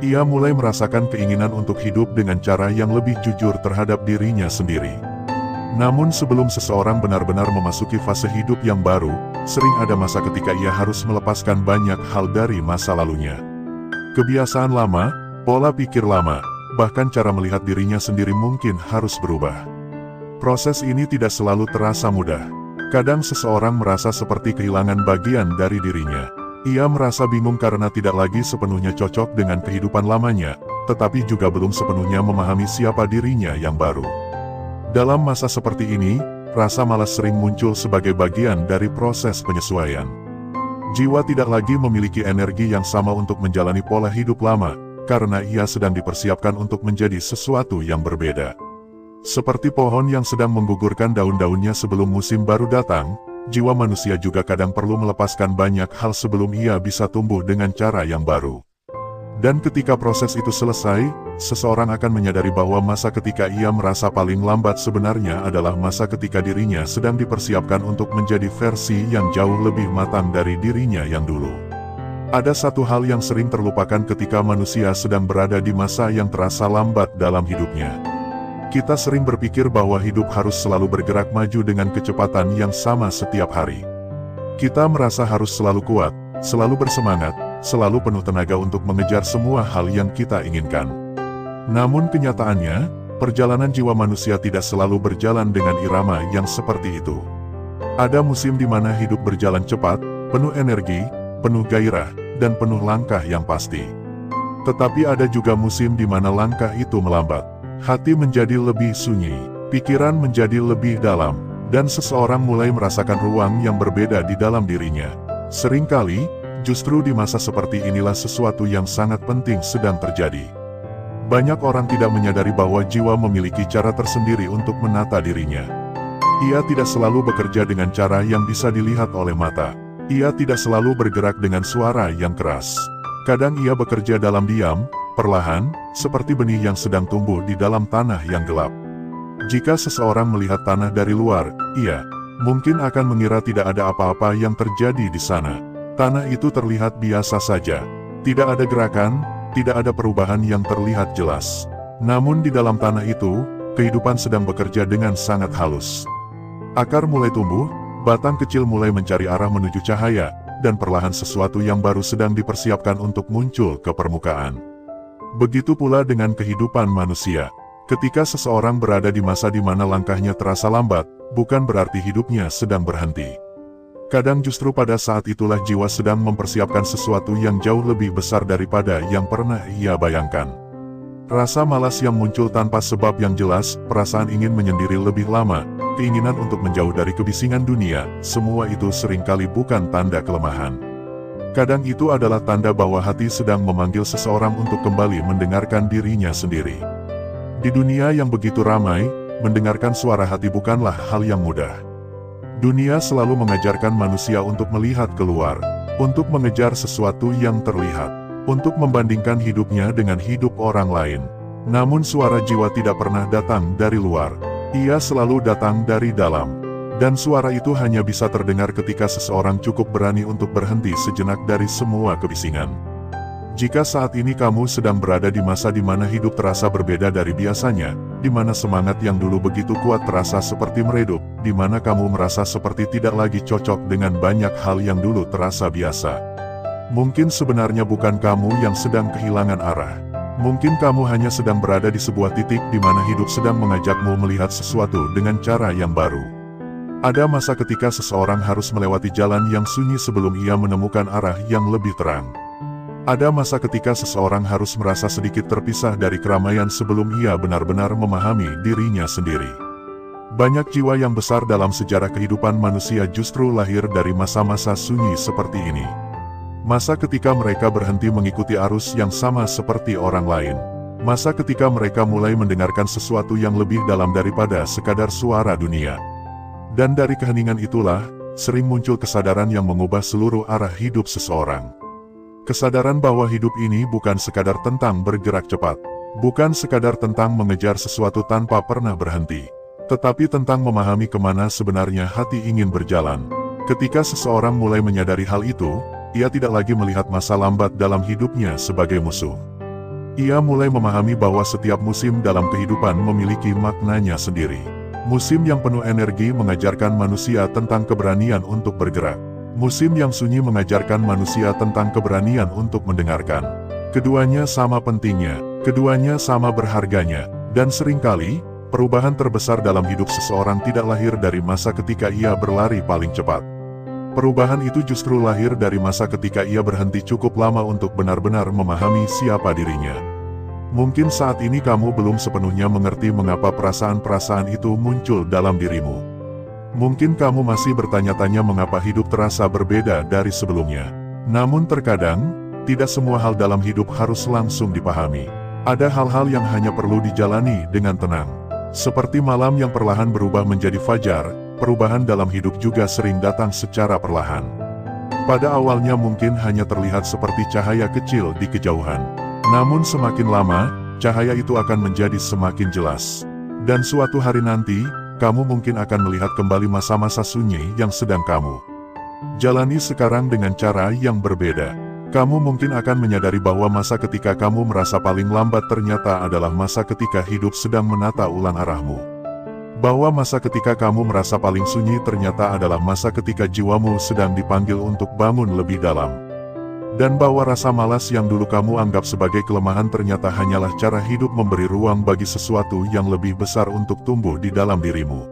Ia mulai merasakan keinginan untuk hidup dengan cara yang lebih jujur terhadap dirinya sendiri. Namun sebelum seseorang benar-benar memasuki fase hidup yang baru, sering ada masa ketika ia harus melepaskan banyak hal dari masa lalunya. Kebiasaan lama, pola pikir lama, bahkan cara melihat dirinya sendiri mungkin harus berubah. Proses ini tidak selalu terasa mudah. Kadang seseorang merasa seperti kehilangan bagian dari dirinya. Ia merasa bingung karena tidak lagi sepenuhnya cocok dengan kehidupan lamanya, tetapi juga belum sepenuhnya memahami siapa dirinya yang baru. Dalam masa seperti ini, rasa malas sering muncul sebagai bagian dari proses penyesuaian. Jiwa tidak lagi memiliki energi yang sama untuk menjalani pola hidup lama, karena ia sedang dipersiapkan untuk menjadi sesuatu yang berbeda. Seperti pohon yang sedang menggugurkan daun-daunnya sebelum musim baru datang, jiwa manusia juga kadang perlu melepaskan banyak hal sebelum ia bisa tumbuh dengan cara yang baru. Dan ketika proses itu selesai, seseorang akan menyadari bahwa masa ketika ia merasa paling lambat sebenarnya adalah masa ketika dirinya sedang dipersiapkan untuk menjadi versi yang jauh lebih matang dari dirinya yang dulu. Ada satu hal yang sering terlupakan ketika manusia sedang berada di masa yang terasa lambat dalam hidupnya. Kita sering berpikir bahwa hidup harus selalu bergerak maju dengan kecepatan yang sama setiap hari. Kita merasa harus selalu kuat, selalu bersemangat, selalu penuh tenaga untuk mengejar semua hal yang kita inginkan. Namun kenyataannya, perjalanan jiwa manusia tidak selalu berjalan dengan irama yang seperti itu. Ada musim di mana hidup berjalan cepat, penuh energi, penuh gairah, dan penuh langkah yang pasti. Tetapi ada juga musim di mana langkah itu melambat. Hati menjadi lebih sunyi, pikiran menjadi lebih dalam, dan seseorang mulai merasakan ruang yang berbeda di dalam dirinya. Seringkali, justru di masa seperti inilah sesuatu yang sangat penting sedang terjadi. Banyak orang tidak menyadari bahwa jiwa memiliki cara tersendiri untuk menata dirinya. Ia tidak selalu bekerja dengan cara yang bisa dilihat oleh mata. Ia tidak selalu bergerak dengan suara yang keras. Kadang ia bekerja dalam diam, perlahan, seperti benih yang sedang tumbuh di dalam tanah yang gelap. Jika seseorang melihat tanah dari luar, ia mungkin akan mengira tidak ada apa-apa yang terjadi di sana. Tanah itu terlihat biasa saja. Tidak ada gerakan, tidak ada perubahan yang terlihat jelas. Namun di dalam tanah itu, kehidupan sedang bekerja dengan sangat halus. Akar mulai tumbuh, batang kecil mulai mencari arah menuju cahaya, dan perlahan sesuatu yang baru sedang dipersiapkan untuk muncul ke permukaan. Begitu pula dengan kehidupan manusia. Ketika seseorang berada di masa di mana langkahnya terasa lambat, bukan berarti hidupnya sedang berhenti. Kadang justru pada saat itulah jiwa sedang mempersiapkan sesuatu yang jauh lebih besar daripada yang pernah ia bayangkan. Rasa malas yang muncul tanpa sebab yang jelas, perasaan ingin menyendiri lebih lama, keinginan untuk menjauh dari kebisingan dunia, semua itu seringkali bukan tanda kelemahan. Kadang itu adalah tanda bahwa hati sedang memanggil seseorang untuk kembali mendengarkan dirinya sendiri. Di dunia yang begitu ramai, mendengarkan suara hati bukanlah hal yang mudah. Dunia selalu mengajarkan manusia untuk melihat keluar, untuk mengejar sesuatu yang terlihat, untuk membandingkan hidupnya dengan hidup orang lain. Namun suara jiwa tidak pernah datang dari luar, ia selalu datang dari dalam. Dan suara itu hanya bisa terdengar ketika seseorang cukup berani untuk berhenti sejenak dari semua kebisingan. Jika saat ini kamu sedang berada di masa di mana hidup terasa berbeda dari biasanya, di mana semangat yang dulu begitu kuat terasa seperti meredup, di mana kamu merasa seperti tidak lagi cocok dengan banyak hal yang dulu terasa biasa. Mungkin sebenarnya bukan kamu yang sedang kehilangan arah. Mungkin kamu hanya sedang berada di sebuah titik di mana hidup sedang mengajakmu melihat sesuatu dengan cara yang baru. Ada masa ketika seseorang harus melewati jalan yang sunyi sebelum ia menemukan arah yang lebih terang. Ada masa ketika seseorang harus merasa sedikit terpisah dari keramaian sebelum ia benar-benar memahami dirinya sendiri. Banyak jiwa yang besar dalam sejarah kehidupan manusia justru lahir dari masa-masa sunyi seperti ini. Masa ketika mereka berhenti mengikuti arus yang sama seperti orang lain. Masa ketika mereka mulai mendengarkan sesuatu yang lebih dalam daripada sekadar suara dunia. Dan dari keheningan itulah, sering muncul kesadaran yang mengubah seluruh arah hidup seseorang. Kesadaran bahwa hidup ini bukan sekadar tentang bergerak cepat. Bukan sekadar tentang mengejar sesuatu tanpa pernah berhenti. Tetapi tentang memahami kemana sebenarnya hati ingin berjalan. Ketika seseorang mulai menyadari hal itu, ia tidak lagi melihat masa lambat dalam hidupnya sebagai musuh. Ia mulai memahami bahwa setiap musim dalam kehidupan memiliki maknanya sendiri. Musim yang penuh energi mengajarkan manusia tentang keberanian untuk bergerak. Musim yang sunyi mengajarkan manusia tentang keberanian untuk mendengarkan. Keduanya sama pentingnya, keduanya sama berharganya, dan seringkali, perubahan terbesar dalam hidup seseorang tidak lahir dari masa ketika ia berlari paling cepat. Perubahan itu justru lahir dari masa ketika ia berhenti cukup lama untuk benar-benar memahami siapa dirinya. Mungkin saat ini kamu belum sepenuhnya mengerti mengapa perasaan-perasaan itu muncul dalam dirimu. Mungkin kamu masih bertanya-tanya mengapa hidup terasa berbeda dari sebelumnya. Namun terkadang, tidak semua hal dalam hidup harus langsung dipahami. Ada hal-hal yang hanya perlu dijalani dengan tenang. Seperti malam yang perlahan berubah menjadi fajar, perubahan dalam hidup juga sering datang secara perlahan. Pada awalnya mungkin hanya terlihat seperti cahaya kecil di kejauhan. Namun semakin lama, cahaya itu akan menjadi semakin jelas. Dan suatu hari nanti, kamu mungkin akan melihat kembali masa-masa sunyi yang sedang kamu jalani sekarang dengan cara yang berbeda. Kamu mungkin akan menyadari bahwa masa ketika kamu merasa paling lambat ternyata adalah masa ketika hidup sedang menata ulang arahmu. Bahwa masa ketika kamu merasa paling sunyi ternyata adalah masa ketika jiwamu sedang dipanggil untuk bangun lebih dalam. Dan bahwa rasa malas yang dulu kamu anggap sebagai kelemahan ternyata hanyalah cara hidup memberi ruang bagi sesuatu yang lebih besar untuk tumbuh di dalam dirimu.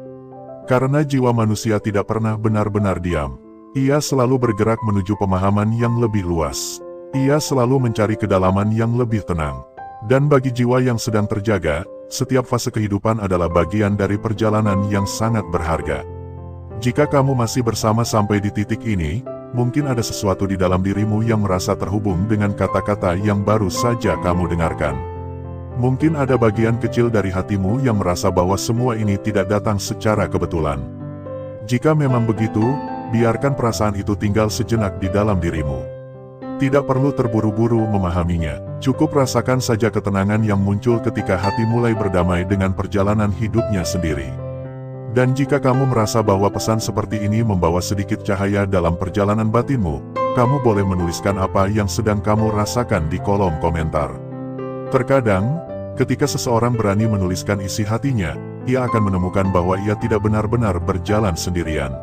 Karena jiwa manusia tidak pernah benar-benar diam. Ia selalu bergerak menuju pemahaman yang lebih luas. Ia selalu mencari kedalaman yang lebih tenang. Dan bagi jiwa yang sedang terjaga, setiap fase kehidupan adalah bagian dari perjalanan yang sangat berharga. Jika kamu masih bersama sampai di titik ini, mungkin ada sesuatu di dalam dirimu yang merasa terhubung dengan kata-kata yang baru saja kamu dengarkan. Mungkin ada bagian kecil dari hatimu yang merasa bahwa semua ini tidak datang secara kebetulan. Jika memang begitu, biarkan perasaan itu tinggal sejenak di dalam dirimu. Tidak perlu terburu-buru memahaminya. Cukup rasakan saja ketenangan yang muncul ketika hati mulai berdamai dengan perjalanan hidupnya sendiri. Dan jika kamu merasa bahwa pesan seperti ini membawa sedikit cahaya dalam perjalanan batinmu, kamu boleh menuliskan apa yang sedang kamu rasakan di kolom komentar. Terkadang, ketika seseorang berani menuliskan isi hatinya, ia akan menemukan bahwa ia tidak benar-benar berjalan sendirian.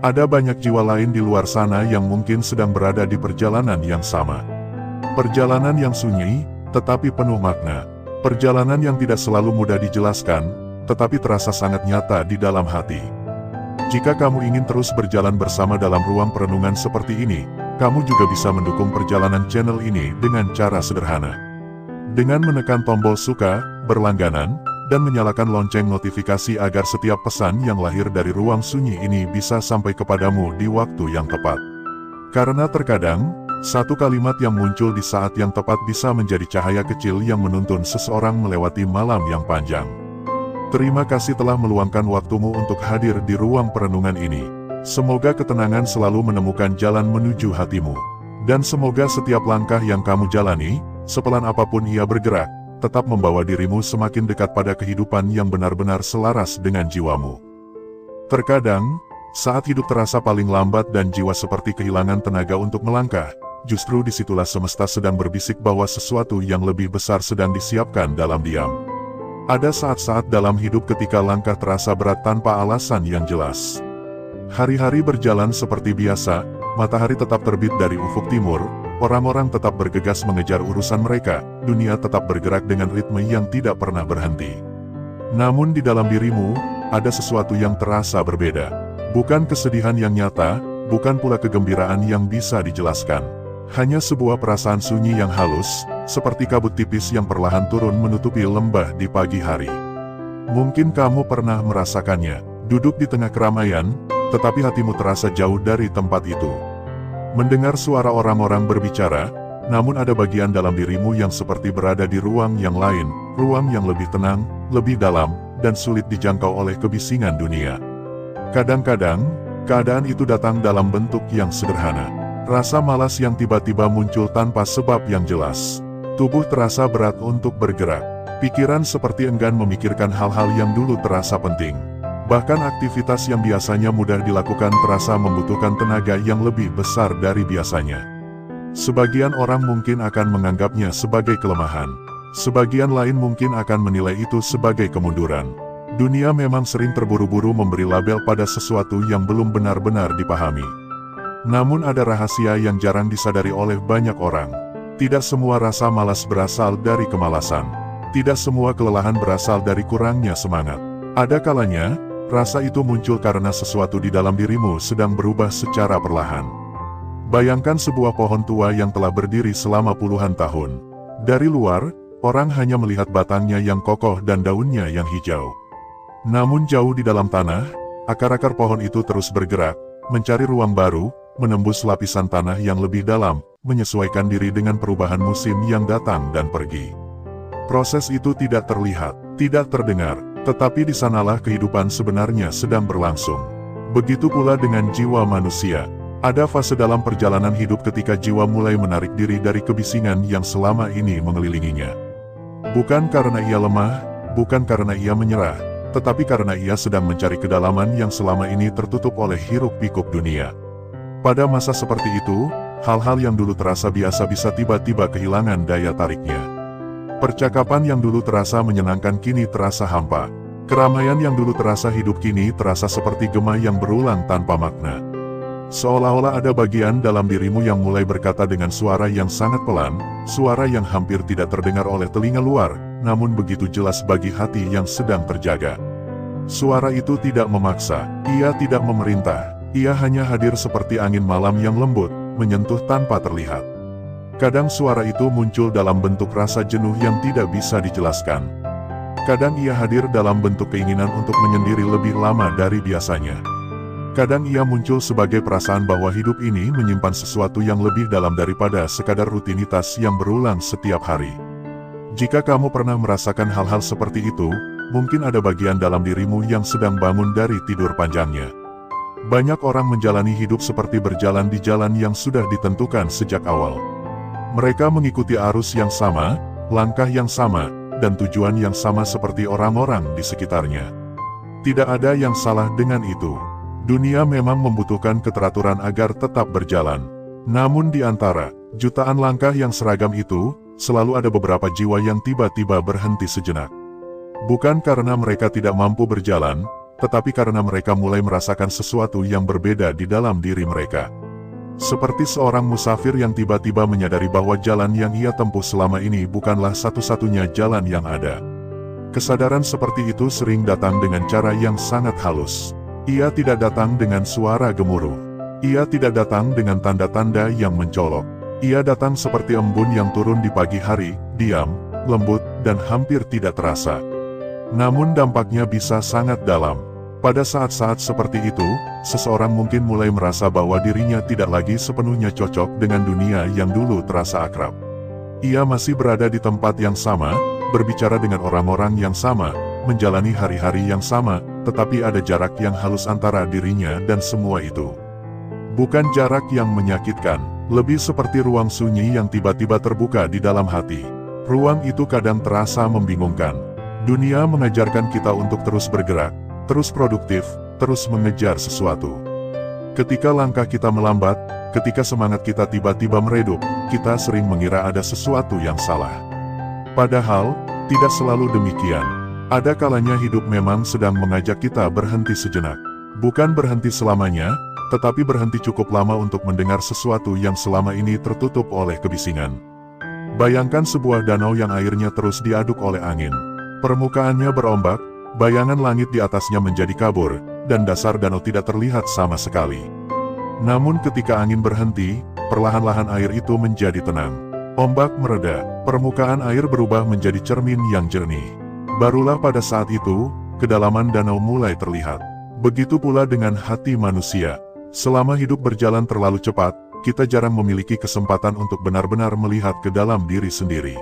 Ada banyak jiwa lain di luar sana yang mungkin sedang berada di perjalanan yang sama. Perjalanan yang sunyi, tetapi penuh makna. Perjalanan yang tidak selalu mudah dijelaskan, tetapi terasa sangat nyata di dalam hati. Jika kamu ingin terus berjalan bersama dalam ruang perenungan seperti ini, kamu juga bisa mendukung perjalanan channel ini dengan cara sederhana. Dengan menekan tombol suka, berlangganan, dan menyalakan lonceng notifikasi agar setiap pesan yang lahir dari ruang sunyi ini bisa sampai kepadamu di waktu yang tepat. Karena terkadang, satu kalimat yang muncul di saat yang tepat bisa menjadi cahaya kecil yang menuntun seseorang melewati malam yang panjang. Terima kasih telah meluangkan waktumu untuk hadir di ruang perenungan ini. Semoga ketenangan selalu menemukan jalan menuju hatimu. Dan semoga setiap langkah yang kamu jalani, sepelan apapun ia bergerak, tetap membawa dirimu semakin dekat pada kehidupan yang benar-benar selaras dengan jiwamu. Terkadang, saat hidup terasa paling lambat dan jiwa seperti kehilangan tenaga untuk melangkah, justru disitulah semesta sedang berbisik bahwa sesuatu yang lebih besar sedang disiapkan dalam diam. Ada saat-saat dalam hidup ketika langkah terasa berat tanpa alasan yang jelas. Hari-hari berjalan seperti biasa, matahari tetap terbit dari ufuk timur, orang-orang tetap bergegas mengejar urusan mereka, dunia tetap bergerak dengan ritme yang tidak pernah berhenti. Namun di dalam dirimu, ada sesuatu yang terasa berbeda. Bukan kesedihan yang nyata, bukan pula kegembiraan yang bisa dijelaskan. Hanya sebuah perasaan sunyi yang halus, seperti kabut tipis yang perlahan turun menutupi lembah di pagi hari. Mungkin kamu pernah merasakannya, duduk di tengah keramaian, tetapi hatimu terasa jauh dari tempat itu. Mendengar suara orang-orang berbicara, namun ada bagian dalam dirimu yang seperti berada di ruang yang lain, ruang yang lebih tenang, lebih dalam, dan sulit dijangkau oleh kebisingan dunia. Kadang-kadang, keadaan itu datang dalam bentuk yang sederhana. Rasa malas yang tiba-tiba muncul tanpa sebab yang jelas. Tubuh terasa berat untuk bergerak. Pikiran seperti enggan memikirkan hal-hal yang dulu terasa penting. Bahkan aktivitas yang biasanya mudah dilakukan terasa membutuhkan tenaga yang lebih besar dari biasanya. Sebagian orang mungkin akan menganggapnya sebagai kelemahan. Sebagian lain mungkin akan menilai itu sebagai kemunduran. Dunia memang sering terburu-buru memberi label pada sesuatu yang belum benar-benar dipahami. Namun ada rahasia yang jarang disadari oleh banyak orang. Tidak semua rasa malas berasal dari kemalasan. Tidak semua kelelahan berasal dari kurangnya semangat. Ada kalanya, rasa itu muncul karena sesuatu di dalam dirimu sedang berubah secara perlahan. Bayangkan sebuah pohon tua yang telah berdiri selama puluhan tahun. Dari luar, orang hanya melihat batangnya yang kokoh dan daunnya yang hijau. Namun jauh di dalam tanah, akar-akar pohon itu terus bergerak, mencari ruang baru, menembus lapisan tanah yang lebih dalam, menyesuaikan diri dengan perubahan musim yang datang dan pergi. Proses itu tidak terlihat, tidak terdengar, tetapi di sanalah kehidupan sebenarnya sedang berlangsung. Begitu pula dengan jiwa manusia. Ada fase dalam perjalanan hidup ketika jiwa mulai menarik diri dari kebisingan yang selama ini mengelilinginya. Bukan karena ia lemah, bukan karena ia menyerah, tetapi karena ia sedang mencari kedalaman yang selama ini tertutup oleh hiruk-pikuk dunia. Pada masa seperti itu, hal-hal yang dulu terasa biasa bisa tiba-tiba kehilangan daya tariknya. Percakapan yang dulu terasa menyenangkan kini terasa hampa. Keramaian yang dulu terasa hidup kini terasa seperti gema yang berulang tanpa makna. Seolah-olah ada bagian dalam dirimu yang mulai berkata dengan suara yang sangat pelan, suara yang hampir tidak terdengar oleh telinga luar, namun begitu jelas bagi hati yang sedang terjaga. Suara itu tidak memaksa, ia tidak memerintah. Ia hanya hadir seperti angin malam yang lembut, menyentuh tanpa terlihat. Kadang suara itu muncul dalam bentuk rasa jenuh yang tidak bisa dijelaskan. Kadang ia hadir dalam bentuk keinginan untuk menyendiri lebih lama dari biasanya. Kadang ia muncul sebagai perasaan bahwa hidup ini menyimpan sesuatu yang lebih dalam daripada sekadar rutinitas yang berulang setiap hari. Jika kamu pernah merasakan hal-hal seperti itu, mungkin ada bagian dalam dirimu yang sedang bangun dari tidur panjangnya. Banyak orang menjalani hidup seperti berjalan di jalan yang sudah ditentukan sejak awal. Mereka mengikuti arus yang sama, langkah yang sama, dan tujuan yang sama seperti orang-orang di sekitarnya. Tidak ada yang salah dengan itu. Dunia memang membutuhkan keteraturan agar tetap berjalan. Namun di antara jutaan langkah yang seragam itu, selalu ada beberapa jiwa yang tiba-tiba berhenti sejenak. Bukan karena mereka tidak mampu berjalan, tetapi karena mereka mulai merasakan sesuatu yang berbeda di dalam diri mereka. Seperti seorang musafir yang tiba-tiba menyadari bahwa jalan yang ia tempuh selama ini bukanlah satu-satunya jalan yang ada. Kesadaran seperti itu sering datang dengan cara yang sangat halus. Ia tidak datang dengan suara gemuruh. Ia tidak datang dengan tanda-tanda yang mencolok. Ia datang seperti embun yang turun di pagi hari, diam, lembut, dan hampir tidak terasa. Namun dampaknya bisa sangat dalam. Pada saat-saat seperti itu, seseorang mungkin mulai merasa bahwa dirinya tidak lagi sepenuhnya cocok dengan dunia yang dulu terasa akrab. Ia masih berada di tempat yang sama, berbicara dengan orang-orang yang sama, menjalani hari-hari yang sama, tetapi ada jarak yang halus antara dirinya dan semua itu. Bukan jarak yang menyakitkan, lebih seperti ruang sunyi yang tiba-tiba terbuka di dalam hati. Ruang itu kadang terasa membingungkan. Dunia mengajarkan kita untuk terus bergerak, terus produktif, terus mengejar sesuatu. Ketika langkah kita melambat, ketika semangat kita tiba-tiba meredup, kita sering mengira ada sesuatu yang salah. Padahal, tidak selalu demikian. Ada kalanya hidup memang sedang mengajak kita berhenti sejenak. Bukan berhenti selamanya, tetapi berhenti cukup lama untuk mendengar sesuatu yang selama ini tertutup oleh kebisingan. Bayangkan sebuah danau yang airnya terus diaduk oleh angin. Permukaannya berombak, bayangan langit di atasnya menjadi kabur, dan dasar danau tidak terlihat sama sekali. Namun ketika angin berhenti, perlahan-lahan air itu menjadi tenang. Ombak mereda, permukaan air berubah menjadi cermin yang jernih. Barulah pada saat itu, kedalaman danau mulai terlihat. Begitu pula dengan hati manusia. Selama hidup berjalan terlalu cepat, kita jarang memiliki kesempatan untuk benar-benar melihat ke dalam diri sendiri.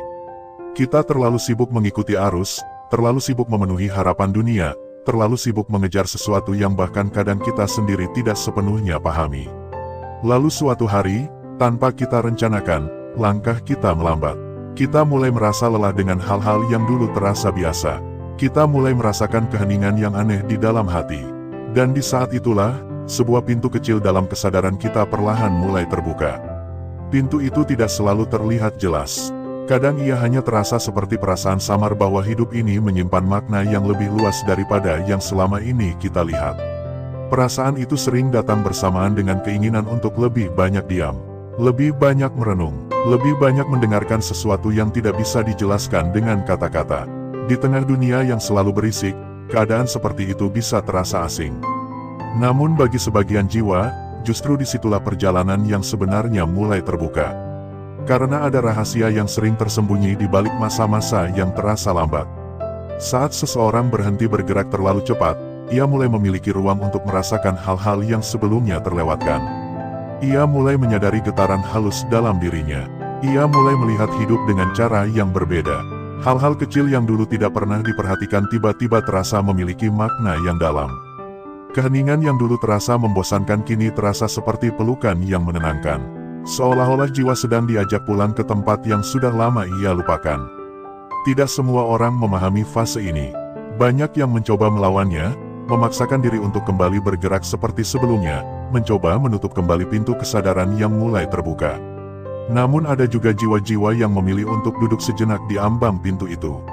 Kita terlalu sibuk mengikuti arus, terlalu sibuk memenuhi harapan dunia, terlalu sibuk mengejar sesuatu yang bahkan kadang kita sendiri tidak sepenuhnya pahami. Lalu suatu hari, tanpa kita rencanakan, langkah kita melambat. Kita mulai merasa lelah dengan hal-hal yang dulu terasa biasa. Kita mulai merasakan keheningan yang aneh di dalam hati. Dan di saat itulah, sebuah pintu kecil dalam kesadaran kita perlahan mulai terbuka. Pintu itu tidak selalu terlihat jelas. Kadang ia hanya terasa seperti perasaan samar bahwa hidup ini menyimpan makna yang lebih luas daripada yang selama ini kita lihat. Perasaan itu sering datang bersamaan dengan keinginan untuk lebih banyak diam, lebih banyak merenung, lebih banyak mendengarkan sesuatu yang tidak bisa dijelaskan dengan kata-kata. Di tengah dunia yang selalu berisik, keadaan seperti itu bisa terasa asing. Namun bagi sebagian jiwa, justru disitulah perjalanan yang sebenarnya mulai terbuka. Karena ada rahasia yang sering tersembunyi di balik masa-masa yang terasa lambat. Saat seseorang berhenti bergerak terlalu cepat, ia mulai memiliki ruang untuk merasakan hal-hal yang sebelumnya terlewatkan. Ia mulai menyadari getaran halus dalam dirinya. Ia mulai melihat hidup dengan cara yang berbeda. Hal-hal kecil yang dulu tidak pernah diperhatikan tiba-tiba terasa memiliki makna yang dalam. Keheningan yang dulu terasa membosankan kini terasa seperti pelukan yang menenangkan. Seolah-olah jiwa sedang diajak pulang ke tempat yang sudah lama ia lupakan. Tidak semua orang memahami fase ini. Banyak yang mencoba melawannya, memaksakan diri untuk kembali bergerak seperti sebelumnya, mencoba menutup kembali pintu kesadaran yang mulai terbuka. Namun ada juga jiwa-jiwa yang memilih untuk duduk sejenak di ambang pintu itu.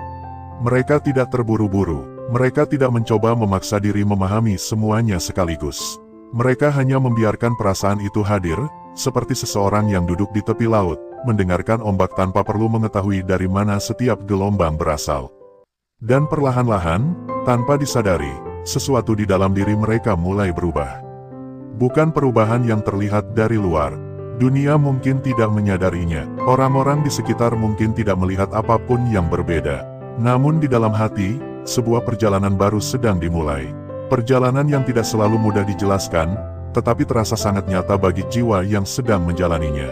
Mereka tidak terburu-buru, mereka tidak mencoba memaksa diri memahami semuanya sekaligus. Mereka hanya membiarkan perasaan itu hadir, seperti seseorang yang duduk di tepi laut, mendengarkan ombak tanpa perlu mengetahui dari mana setiap gelombang berasal. Dan perlahan-lahan, tanpa disadari, sesuatu di dalam diri mereka mulai berubah. Bukan perubahan yang terlihat dari luar. Dunia mungkin tidak menyadarinya. Orang-orang di sekitar mungkin tidak melihat apapun yang berbeda. Namun di dalam hati, sebuah perjalanan baru sedang dimulai. Perjalanan yang tidak selalu mudah dijelaskan, tetapi terasa sangat nyata bagi jiwa yang sedang menjalaninya.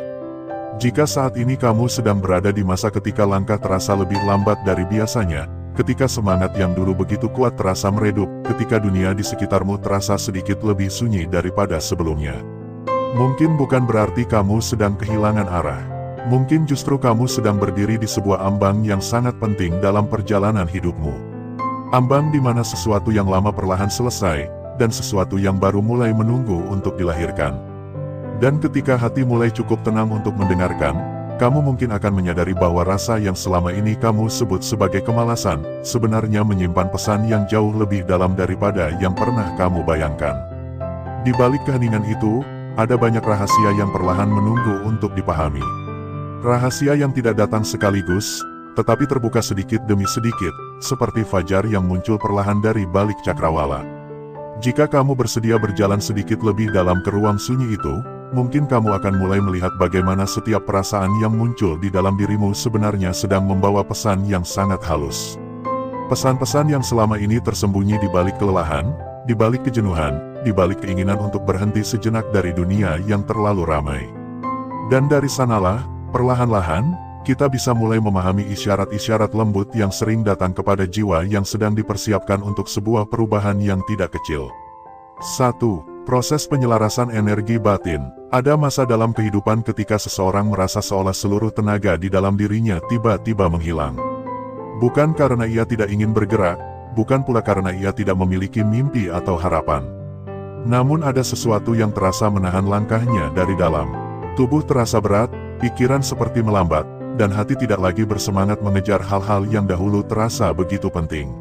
Jika saat ini kamu sedang berada di masa ketika langkah terasa lebih lambat dari biasanya, ketika semangat yang dulu begitu kuat terasa meredup, ketika dunia di sekitarmu terasa sedikit lebih sunyi daripada sebelumnya. Mungkin bukan berarti kamu sedang kehilangan arah. Mungkin justru kamu sedang berdiri di sebuah ambang yang sangat penting dalam perjalanan hidupmu. Ambang di mana sesuatu yang lama perlahan selesai, dan sesuatu yang baru mulai menunggu untuk dilahirkan. Dan ketika hati mulai cukup tenang untuk mendengarkan, kamu mungkin akan menyadari bahwa rasa yang selama ini kamu sebut sebagai kemalasan, sebenarnya menyimpan pesan yang jauh lebih dalam daripada yang pernah kamu bayangkan. Di balik keheningan itu, ada banyak rahasia yang perlahan menunggu untuk dipahami. Rahasia yang tidak datang sekaligus, tetapi terbuka sedikit demi sedikit, seperti fajar yang muncul perlahan dari balik cakrawala. Jika kamu bersedia berjalan sedikit lebih dalam ke ruang sunyi itu, mungkin kamu akan mulai melihat bagaimana setiap perasaan yang muncul di dalam dirimu sebenarnya sedang membawa pesan yang sangat halus. Pesan-pesan yang selama ini tersembunyi di balik kelelahan, di balik kejenuhan, di balik keinginan untuk berhenti sejenak dari dunia yang terlalu ramai. Dan dari sanalah, perlahan-lahan, kita bisa mulai memahami isyarat-isyarat lembut yang sering datang kepada jiwa yang sedang dipersiapkan untuk sebuah perubahan yang tidak kecil. 1. Proses penyelarasan energi batin. Ada masa dalam kehidupan ketika seseorang merasa seolah seluruh tenaga di dalam dirinya tiba-tiba menghilang. Bukan karena ia tidak ingin bergerak, bukan pula karena ia tidak memiliki mimpi atau harapan. Namun ada sesuatu yang terasa menahan langkahnya dari dalam. Tubuh terasa berat, pikiran seperti melambat, dan hati tidak lagi bersemangat mengejar hal-hal yang dahulu terasa begitu penting.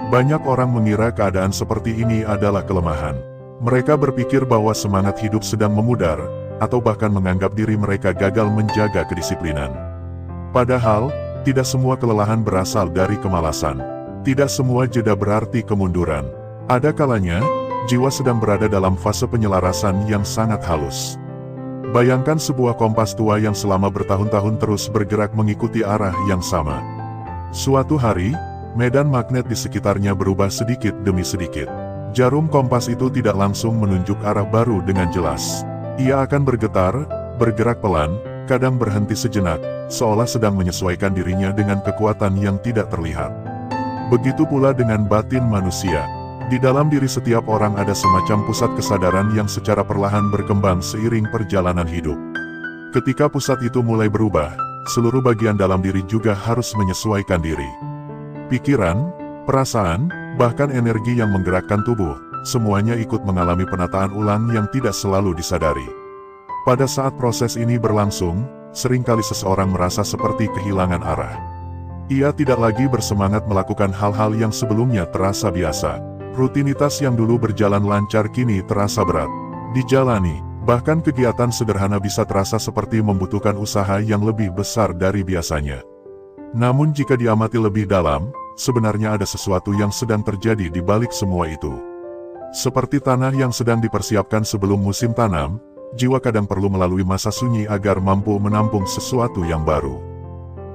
Banyak orang mengira keadaan seperti ini adalah kelemahan. Mereka berpikir bahwa semangat hidup sedang memudar, atau bahkan menganggap diri mereka gagal menjaga kedisiplinan. Padahal, tidak semua kelelahan berasal dari kemalasan. Tidak semua jeda berarti kemunduran. Ada kalanya, jiwa sedang berada dalam fase penyelarasan yang sangat halus. Bayangkan sebuah kompas tua yang selama bertahun-tahun terus bergerak mengikuti arah yang sama. Suatu hari, medan magnet di sekitarnya berubah sedikit demi sedikit. Jarum kompas itu tidak langsung menunjuk arah baru dengan jelas. Ia akan bergetar, bergerak pelan, kadang berhenti sejenak, seolah sedang menyesuaikan dirinya dengan kekuatan yang tidak terlihat. Begitu pula dengan batin manusia. Di dalam diri setiap orang ada semacam pusat kesadaran yang secara perlahan berkembang seiring perjalanan hidup. Ketika pusat itu mulai berubah, seluruh bagian dalam diri juga harus menyesuaikan diri. Pikiran, perasaan, bahkan energi yang menggerakkan tubuh, semuanya ikut mengalami penataan ulang yang tidak selalu disadari. Pada saat proses ini berlangsung, seringkali seseorang merasa seperti kehilangan arah. Ia tidak lagi bersemangat melakukan hal-hal yang sebelumnya terasa biasa. Rutinitas yang dulu berjalan lancar kini terasa berat dijalani, bahkan kegiatan sederhana bisa terasa seperti membutuhkan usaha yang lebih besar dari biasanya. Namun jika diamati lebih dalam, sebenarnya ada sesuatu yang sedang terjadi di balik semua itu. Seperti tanah yang sedang dipersiapkan sebelum musim tanam, jiwa kadang perlu melalui masa sunyi agar mampu menampung sesuatu yang baru.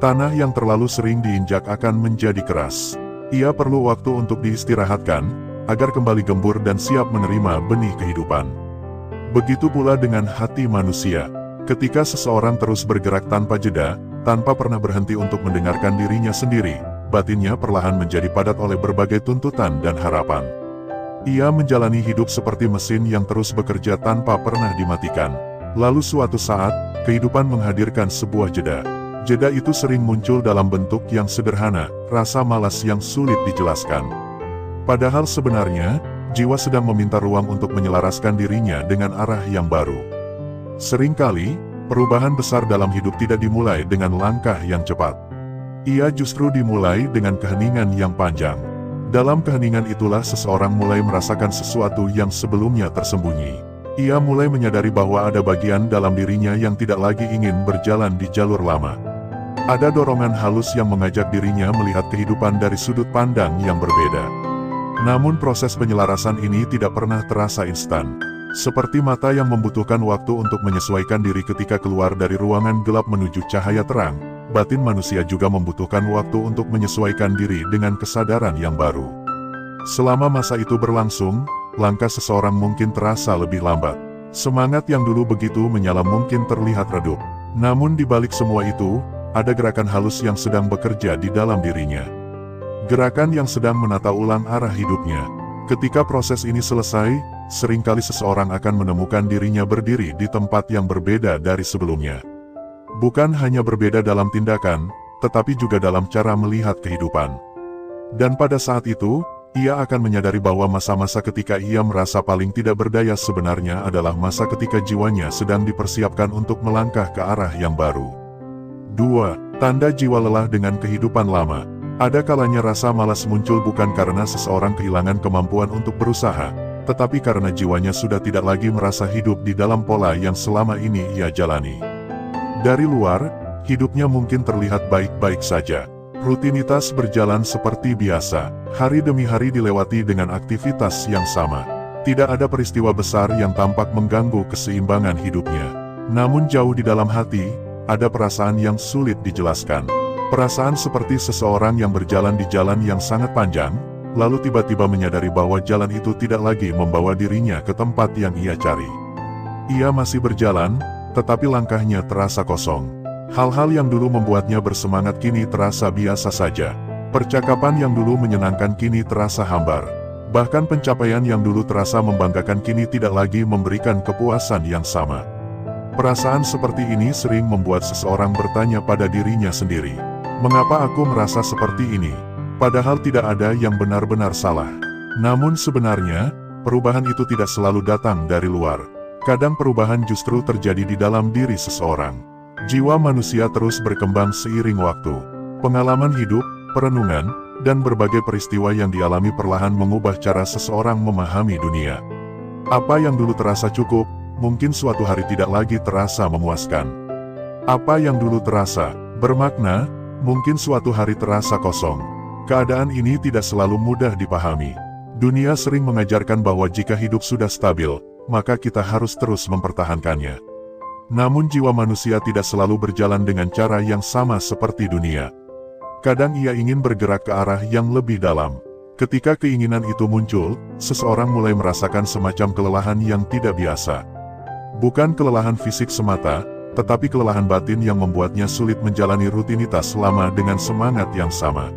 Tanah yang terlalu sering diinjak akan menjadi keras. Ia perlu waktu untuk diistirahatkan, agar kembali gembur dan siap menerima benih kehidupan. Begitu pula dengan hati manusia. Ketika seseorang terus bergerak tanpa jeda, tanpa pernah berhenti untuk mendengarkan dirinya sendiri, batinnya perlahan menjadi padat oleh berbagai tuntutan dan harapan. Ia menjalani hidup seperti mesin yang terus bekerja tanpa pernah dimatikan. Lalu suatu saat, kehidupan menghadirkan sebuah jeda. Jeda itu sering muncul dalam bentuk yang sederhana, rasa malas yang sulit dijelaskan. Padahal sebenarnya, jiwa sedang meminta ruang untuk menyelaraskan dirinya dengan arah yang baru. Seringkali, perubahan besar dalam hidup tidak dimulai dengan langkah yang cepat. Ia justru dimulai dengan keheningan yang panjang. Dalam keheningan itulah seseorang mulai merasakan sesuatu yang sebelumnya tersembunyi. Ia mulai menyadari bahwa ada bagian dalam dirinya yang tidak lagi ingin berjalan di jalur lama. Ada dorongan halus yang mengajak dirinya melihat kehidupan dari sudut pandang yang berbeda. Namun proses penyelarasan ini tidak pernah terasa instan. Seperti mata yang membutuhkan waktu untuk menyesuaikan diri ketika keluar dari ruangan gelap menuju cahaya terang, batin manusia juga membutuhkan waktu untuk menyesuaikan diri dengan kesadaran yang baru. Selama masa itu berlangsung, langkah seseorang mungkin terasa lebih lambat. Semangat yang dulu begitu menyala mungkin terlihat redup. Namun di balik semua itu, ada gerakan halus yang sedang bekerja di dalam dirinya. Gerakan yang sedang menata ulang arah hidupnya. Ketika proses ini selesai, seringkali seseorang akan menemukan dirinya berdiri di tempat yang berbeda dari sebelumnya. Bukan hanya berbeda dalam tindakan, tetapi juga dalam cara melihat kehidupan. Dan pada saat itu, ia akan menyadari bahwa masa-masa ketika ia merasa paling tidak berdaya sebenarnya adalah masa ketika jiwanya sedang dipersiapkan untuk melangkah ke arah yang baru. 2. Tanda jiwa lelah dengan kehidupan lama. Ada kalanya rasa malas muncul bukan karena seseorang kehilangan kemampuan untuk berusaha, tetapi karena jiwanya sudah tidak lagi merasa hidup di dalam pola yang selama ini ia jalani. Dari luar, hidupnya mungkin terlihat baik-baik saja. Rutinitas berjalan seperti biasa, hari demi hari dilewati dengan aktivitas yang sama. Tidak ada peristiwa besar yang tampak mengganggu keseimbangan hidupnya. Namun jauh di dalam hati, ada perasaan yang sulit dijelaskan. Perasaan seperti seseorang yang berjalan di jalan yang sangat panjang, lalu tiba-tiba menyadari bahwa jalan itu tidak lagi membawa dirinya ke tempat yang ia cari. Ia masih berjalan, tetapi langkahnya terasa kosong. Hal-hal yang dulu membuatnya bersemangat kini terasa biasa saja. Percakapan yang dulu menyenangkan kini terasa hambar. Bahkan pencapaian yang dulu terasa membanggakan kini tidak lagi memberikan kepuasan yang sama. Perasaan seperti ini sering membuat seseorang bertanya pada dirinya sendiri. Mengapa aku merasa seperti ini? Padahal tidak ada yang benar-benar salah. Namun sebenarnya, perubahan itu tidak selalu datang dari luar. Kadang perubahan justru terjadi di dalam diri seseorang. Jiwa manusia terus berkembang seiring waktu. Pengalaman hidup, perenungan, dan berbagai peristiwa yang dialami perlahan mengubah cara seseorang memahami dunia. Apa yang dulu terasa cukup, mungkin suatu hari tidak lagi terasa memuaskan. Apa yang dulu terasa bermakna, mungkin suatu hari terasa kosong. Keadaan ini tidak selalu mudah dipahami. Dunia sering mengajarkan bahwa jika hidup sudah stabil, maka kita harus terus mempertahankannya. Namun jiwa manusia tidak selalu berjalan dengan cara yang sama seperti dunia. Kadang ia ingin bergerak ke arah yang lebih dalam. Ketika keinginan itu muncul, seseorang mulai merasakan semacam kelelahan yang tidak biasa. Bukan kelelahan fisik semata, tetapi kelelahan batin yang membuatnya sulit menjalani rutinitas lama dengan semangat yang sama.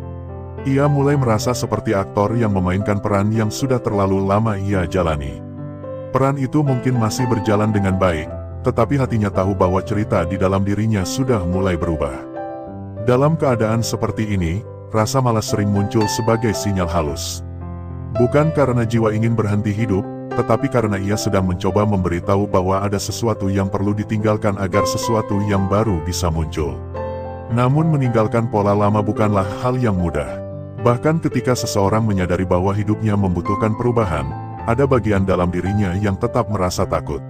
Ia mulai merasa seperti aktor yang memainkan peran yang sudah terlalu lama ia jalani. Peran itu mungkin masih berjalan dengan baik, tetapi hatinya tahu bahwa cerita di dalam dirinya sudah mulai berubah. Dalam keadaan seperti ini, rasa malas sering muncul sebagai sinyal halus. Bukan karena jiwa ingin berhenti hidup, tetapi karena ia sedang mencoba memberitahu bahwa ada sesuatu yang perlu ditinggalkan agar sesuatu yang baru bisa muncul. Namun meninggalkan pola lama bukanlah hal yang mudah. Bahkan ketika seseorang menyadari bahwa hidupnya membutuhkan perubahan, ada bagian dalam dirinya yang tetap merasa takut.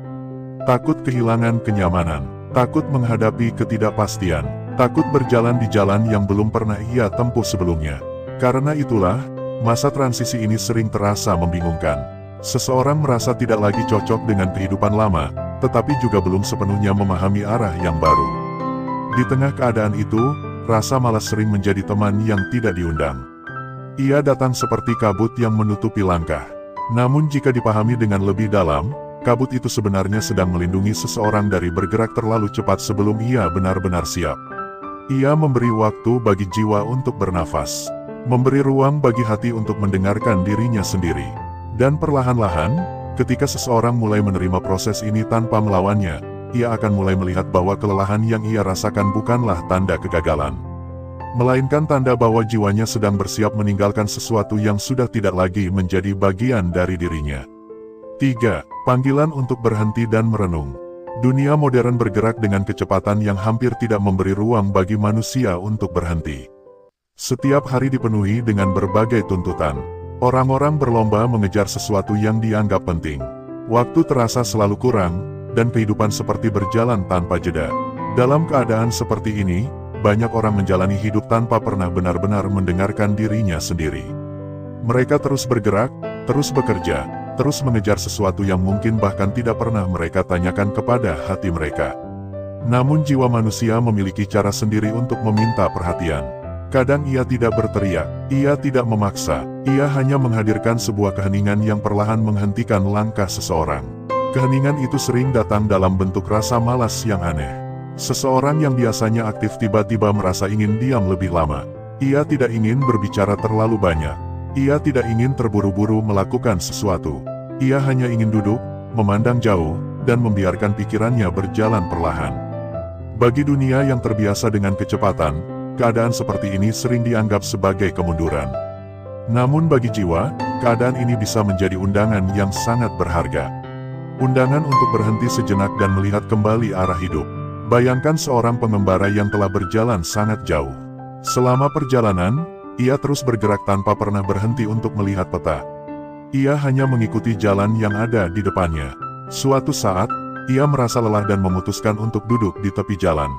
Takut kehilangan kenyamanan, takut menghadapi ketidakpastian, takut berjalan di jalan yang belum pernah ia tempuh sebelumnya. Karena itulah, masa transisi ini sering terasa membingungkan. Seseorang merasa tidak lagi cocok dengan kehidupan lama, tetapi juga belum sepenuhnya memahami arah yang baru. Di tengah keadaan itu, rasa malas sering menjadi teman yang tidak diundang. Ia datang seperti kabut yang menutupi langkah. Namun jika dipahami dengan lebih dalam, kabut itu sebenarnya sedang melindungi seseorang dari bergerak terlalu cepat sebelum ia benar-benar siap. Ia memberi waktu bagi jiwa untuk bernafas, memberi ruang bagi hati untuk mendengarkan dirinya sendiri. Dan perlahan-lahan, ketika seseorang mulai menerima proses ini tanpa melawannya, ia akan mulai melihat bahwa kelelahan yang ia rasakan bukanlah tanda kegagalan, melainkan tanda bahwa jiwanya sedang bersiap meninggalkan sesuatu yang sudah tidak lagi menjadi bagian dari dirinya. 3. Panggilan untuk berhenti dan merenung. Dunia modern bergerak dengan kecepatan yang hampir tidak memberi ruang bagi manusia untuk berhenti. Setiap hari dipenuhi dengan berbagai tuntutan. Orang-orang berlomba mengejar sesuatu yang dianggap penting. Waktu terasa selalu kurang, dan kehidupan seperti berjalan tanpa jeda. Dalam keadaan seperti ini, banyak orang menjalani hidup tanpa pernah benar-benar mendengarkan dirinya sendiri. Mereka terus bergerak, terus bekerja, terus mengejar sesuatu yang mungkin bahkan tidak pernah mereka tanyakan kepada hati mereka. Namun jiwa manusia memiliki cara sendiri untuk meminta perhatian. Kadang ia tidak berteriak, ia tidak memaksa, ia hanya menghadirkan sebuah keheningan yang perlahan menghentikan langkah seseorang. Keheningan itu sering datang dalam bentuk rasa malas yang aneh. Seseorang yang biasanya aktif tiba-tiba merasa ingin diam lebih lama. Ia tidak ingin berbicara terlalu banyak. Ia tidak ingin terburu-buru melakukan sesuatu. Ia hanya ingin duduk, memandang jauh, dan membiarkan pikirannya berjalan perlahan. Bagi dunia yang terbiasa dengan kecepatan, keadaan seperti ini sering dianggap sebagai kemunduran. Namun bagi jiwa, keadaan ini bisa menjadi undangan yang sangat berharga. Undangan untuk berhenti sejenak dan melihat kembali arah hidup. Bayangkan seorang pengembara yang telah berjalan sangat jauh. Selama perjalanan, ia terus bergerak tanpa pernah berhenti untuk melihat peta. Ia hanya mengikuti jalan yang ada di depannya. Suatu saat, ia merasa lelah dan memutuskan untuk duduk di tepi jalan.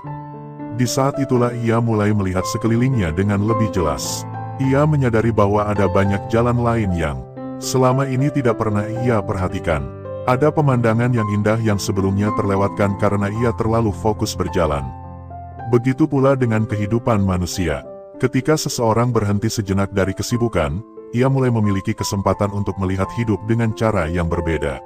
Di saat itulah ia mulai melihat sekelilingnya dengan lebih jelas. Ia menyadari bahwa ada banyak jalan lain yang selama ini tidak pernah ia perhatikan. Ada pemandangan yang indah yang sebelumnya terlewatkan karena ia terlalu fokus berjalan. Begitu pula dengan kehidupan manusia. Ketika seseorang berhenti sejenak dari kesibukan, ia mulai memiliki kesempatan untuk melihat hidup dengan cara yang berbeda.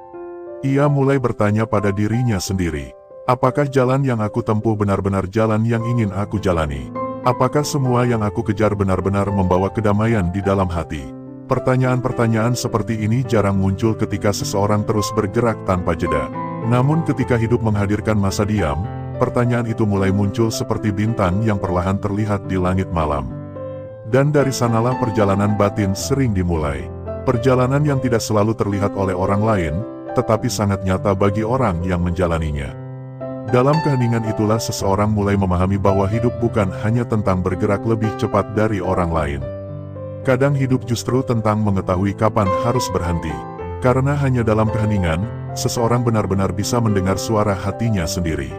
Ia mulai bertanya pada dirinya sendiri, apakah jalan yang aku tempuh benar-benar jalan yang ingin aku jalani? Apakah semua yang aku kejar benar-benar membawa kedamaian di dalam hati? Pertanyaan-pertanyaan seperti ini jarang muncul ketika seseorang terus bergerak tanpa jeda. Namun ketika hidup menghadirkan masa diam, pertanyaan itu mulai muncul seperti bintang yang perlahan terlihat di langit malam. Dan dari sanalah perjalanan batin sering dimulai. Perjalanan yang tidak selalu terlihat oleh orang lain, tetapi sangat nyata bagi orang yang menjalaninya. Dalam keheningan itulah seseorang mulai memahami bahwa hidup bukan hanya tentang bergerak lebih cepat dari orang lain. Kadang hidup justru tentang mengetahui kapan harus berhenti. Karena hanya dalam keheningan, seseorang benar-benar bisa mendengar suara hatinya sendiri.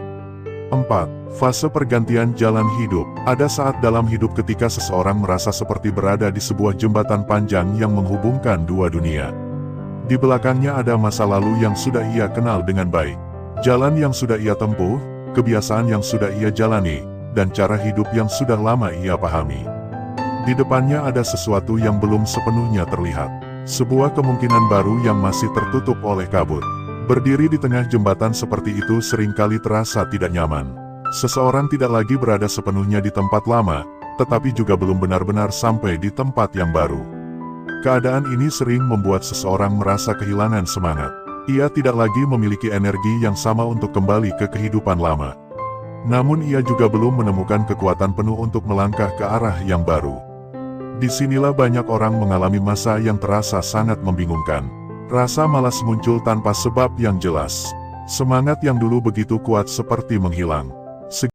4. Fase pergantian jalan hidup. Ada saat dalam hidup ketika seseorang merasa seperti berada di sebuah jembatan panjang yang menghubungkan dua dunia. Di belakangnya ada masa lalu yang sudah ia kenal dengan baik. Jalan yang sudah ia tempuh, kebiasaan yang sudah ia jalani, dan cara hidup yang sudah lama ia pahami. Di depannya ada sesuatu yang belum sepenuhnya terlihat. Sebuah kemungkinan baru yang masih tertutup oleh kabut. Berdiri di tengah jembatan seperti itu seringkali terasa tidak nyaman. Seseorang tidak lagi berada sepenuhnya di tempat lama, tetapi juga belum benar-benar sampai di tempat yang baru. Keadaan ini sering membuat seseorang merasa kehilangan semangat. Ia tidak lagi memiliki energi yang sama untuk kembali ke kehidupan lama. Namun ia juga belum menemukan kekuatan penuh untuk melangkah ke arah yang baru. Disinilah banyak orang mengalami masa yang terasa sangat membingungkan. Rasa malas muncul tanpa sebab yang jelas. Semangat yang dulu begitu kuat seperti menghilang.